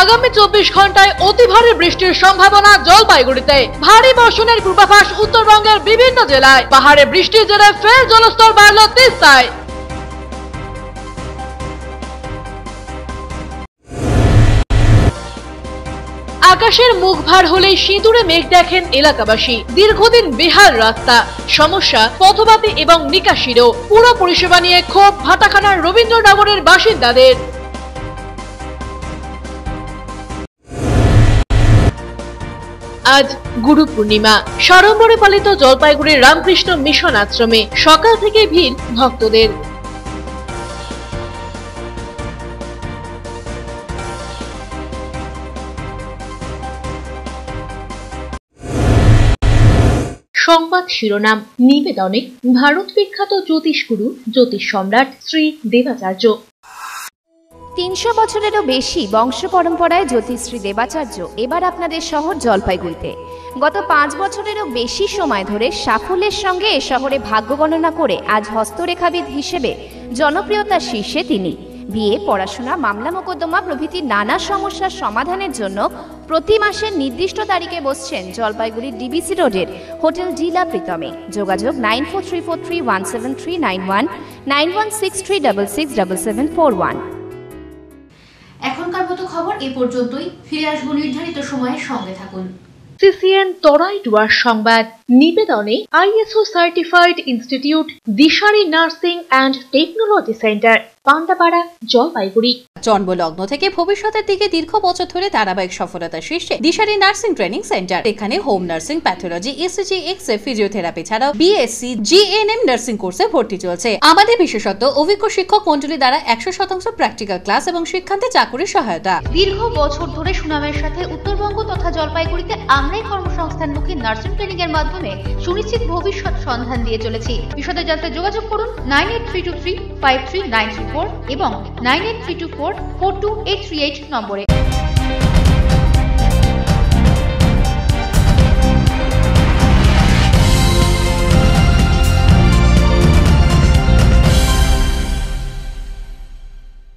আগামী 24 ঘন্টায় অতি ভারী বৃষ্টির সম্ভাবনা জলপাইগুড়িতে। ভারী বর্ষণের পূর্বাভাস উত্তরবঙ্গের বিভিন্ন জেলায়। পাহাড়ে বৃষ্টির জেরে ফের জলস্তর বাড়ল তিস্তায়। আকাশের মুখ ভার হলেই সিঁদুরে মেঘ দেখেন এলাকাবাসী। দীর্ঘদিন বেহাল রাস্তা, সমস্যা পথবাতি এবং নিকাশিরও। পুরো পরিষেবা নিয়ে ক্ষোভ ভাটাখানার রবীন্দ্রনগরের বাসিন্দাদের। আজ গুরু পূর্ণিমা। সাড়ম্বরে পালিত জলপাইগুড়ির রামকৃষ্ণ মিশন আশ্রমে সকাল থেকে ভিড় ভক্তদের। সংবাদ শিরোনাম নিবেদনে ভারত বিখ্যাত জ্যোতিষগুরু জ্যোতিষ সম্রাট শ্রী দেবাচার্য। 300 বছরেরও বেশি বংশ পরম্পরায় জ্যোতিশ্রী দেবাচার্য এবার আপনাদের শহর জলপাইগুড়িতে। গত 5 বছরেরও বেশি সময় ধরে সাফল্যের সঙ্গে এ শহরে ভাগ্য গণনা করে আজ হস্তরেখাবিদ হিসেবে জনপ্রিয়তার শীর্ষে তিনি। বিয়ে, পড়াশোনা, মামলা মোকদ্দমা প্রভৃতি নানা সমস্যার সমাধানের জন্য প্রতি মাসের নির্দিষ্ট তারিখে বসছেন জলপাইগুড়ির ডিবিসি রোডের হোটেল ডিলা প্রীতমে। যোগাযোগ 9434317391, 9163667741। এখনকার মতো খবর এ পর্যন্তই। ফিরে আসবো নির্ধারিত সময়ের সঙ্গে থাকুন। সিসিএন তরাই ডুয়ার্স সংবাদ নিবেদনে ISO certified institute Dishari nursing and technology centre, Pandapara, Jalpaiguri. জন্মলগ্ন থেকে ভবিষ্যতের দিকে দীর্ঘ বছর ধরে ধারাবাহিক সফলতার শীর্ষে দিশারি নার্সিং ট্রেনিং সেন্টার। এখানে home nursing, pathology, ECG, x-ray, physiotherapy ছাড়াও বিএসসি, জিএনএম নার্সিং কোর্সে ভর্তি চলছে। আমাদের বিশেষত্ব অভিজ্ঞ শিক্ষক মন্ডলী দ্বারা 100% প্র্যাকটিক্যাল ক্লাস এবং শিক্ষান্তে চাকুরির সহায়তা। দীর্ঘ বছর ধরে সুনামের সাথে উত্তরবঙ্গ তথা জলপাইগুড়িতে আমরাই কর্মসংস্থানমুখী নার্সিং ট্রেনিং এর মাধ্যমে সুনিশ্চিত ভবিষ্যৎ সন্ধান দিয়ে চলেছি। বিশদে জানতে যোগাযোগ করুন 9832353934 এবং 9832442838 নম্বরে।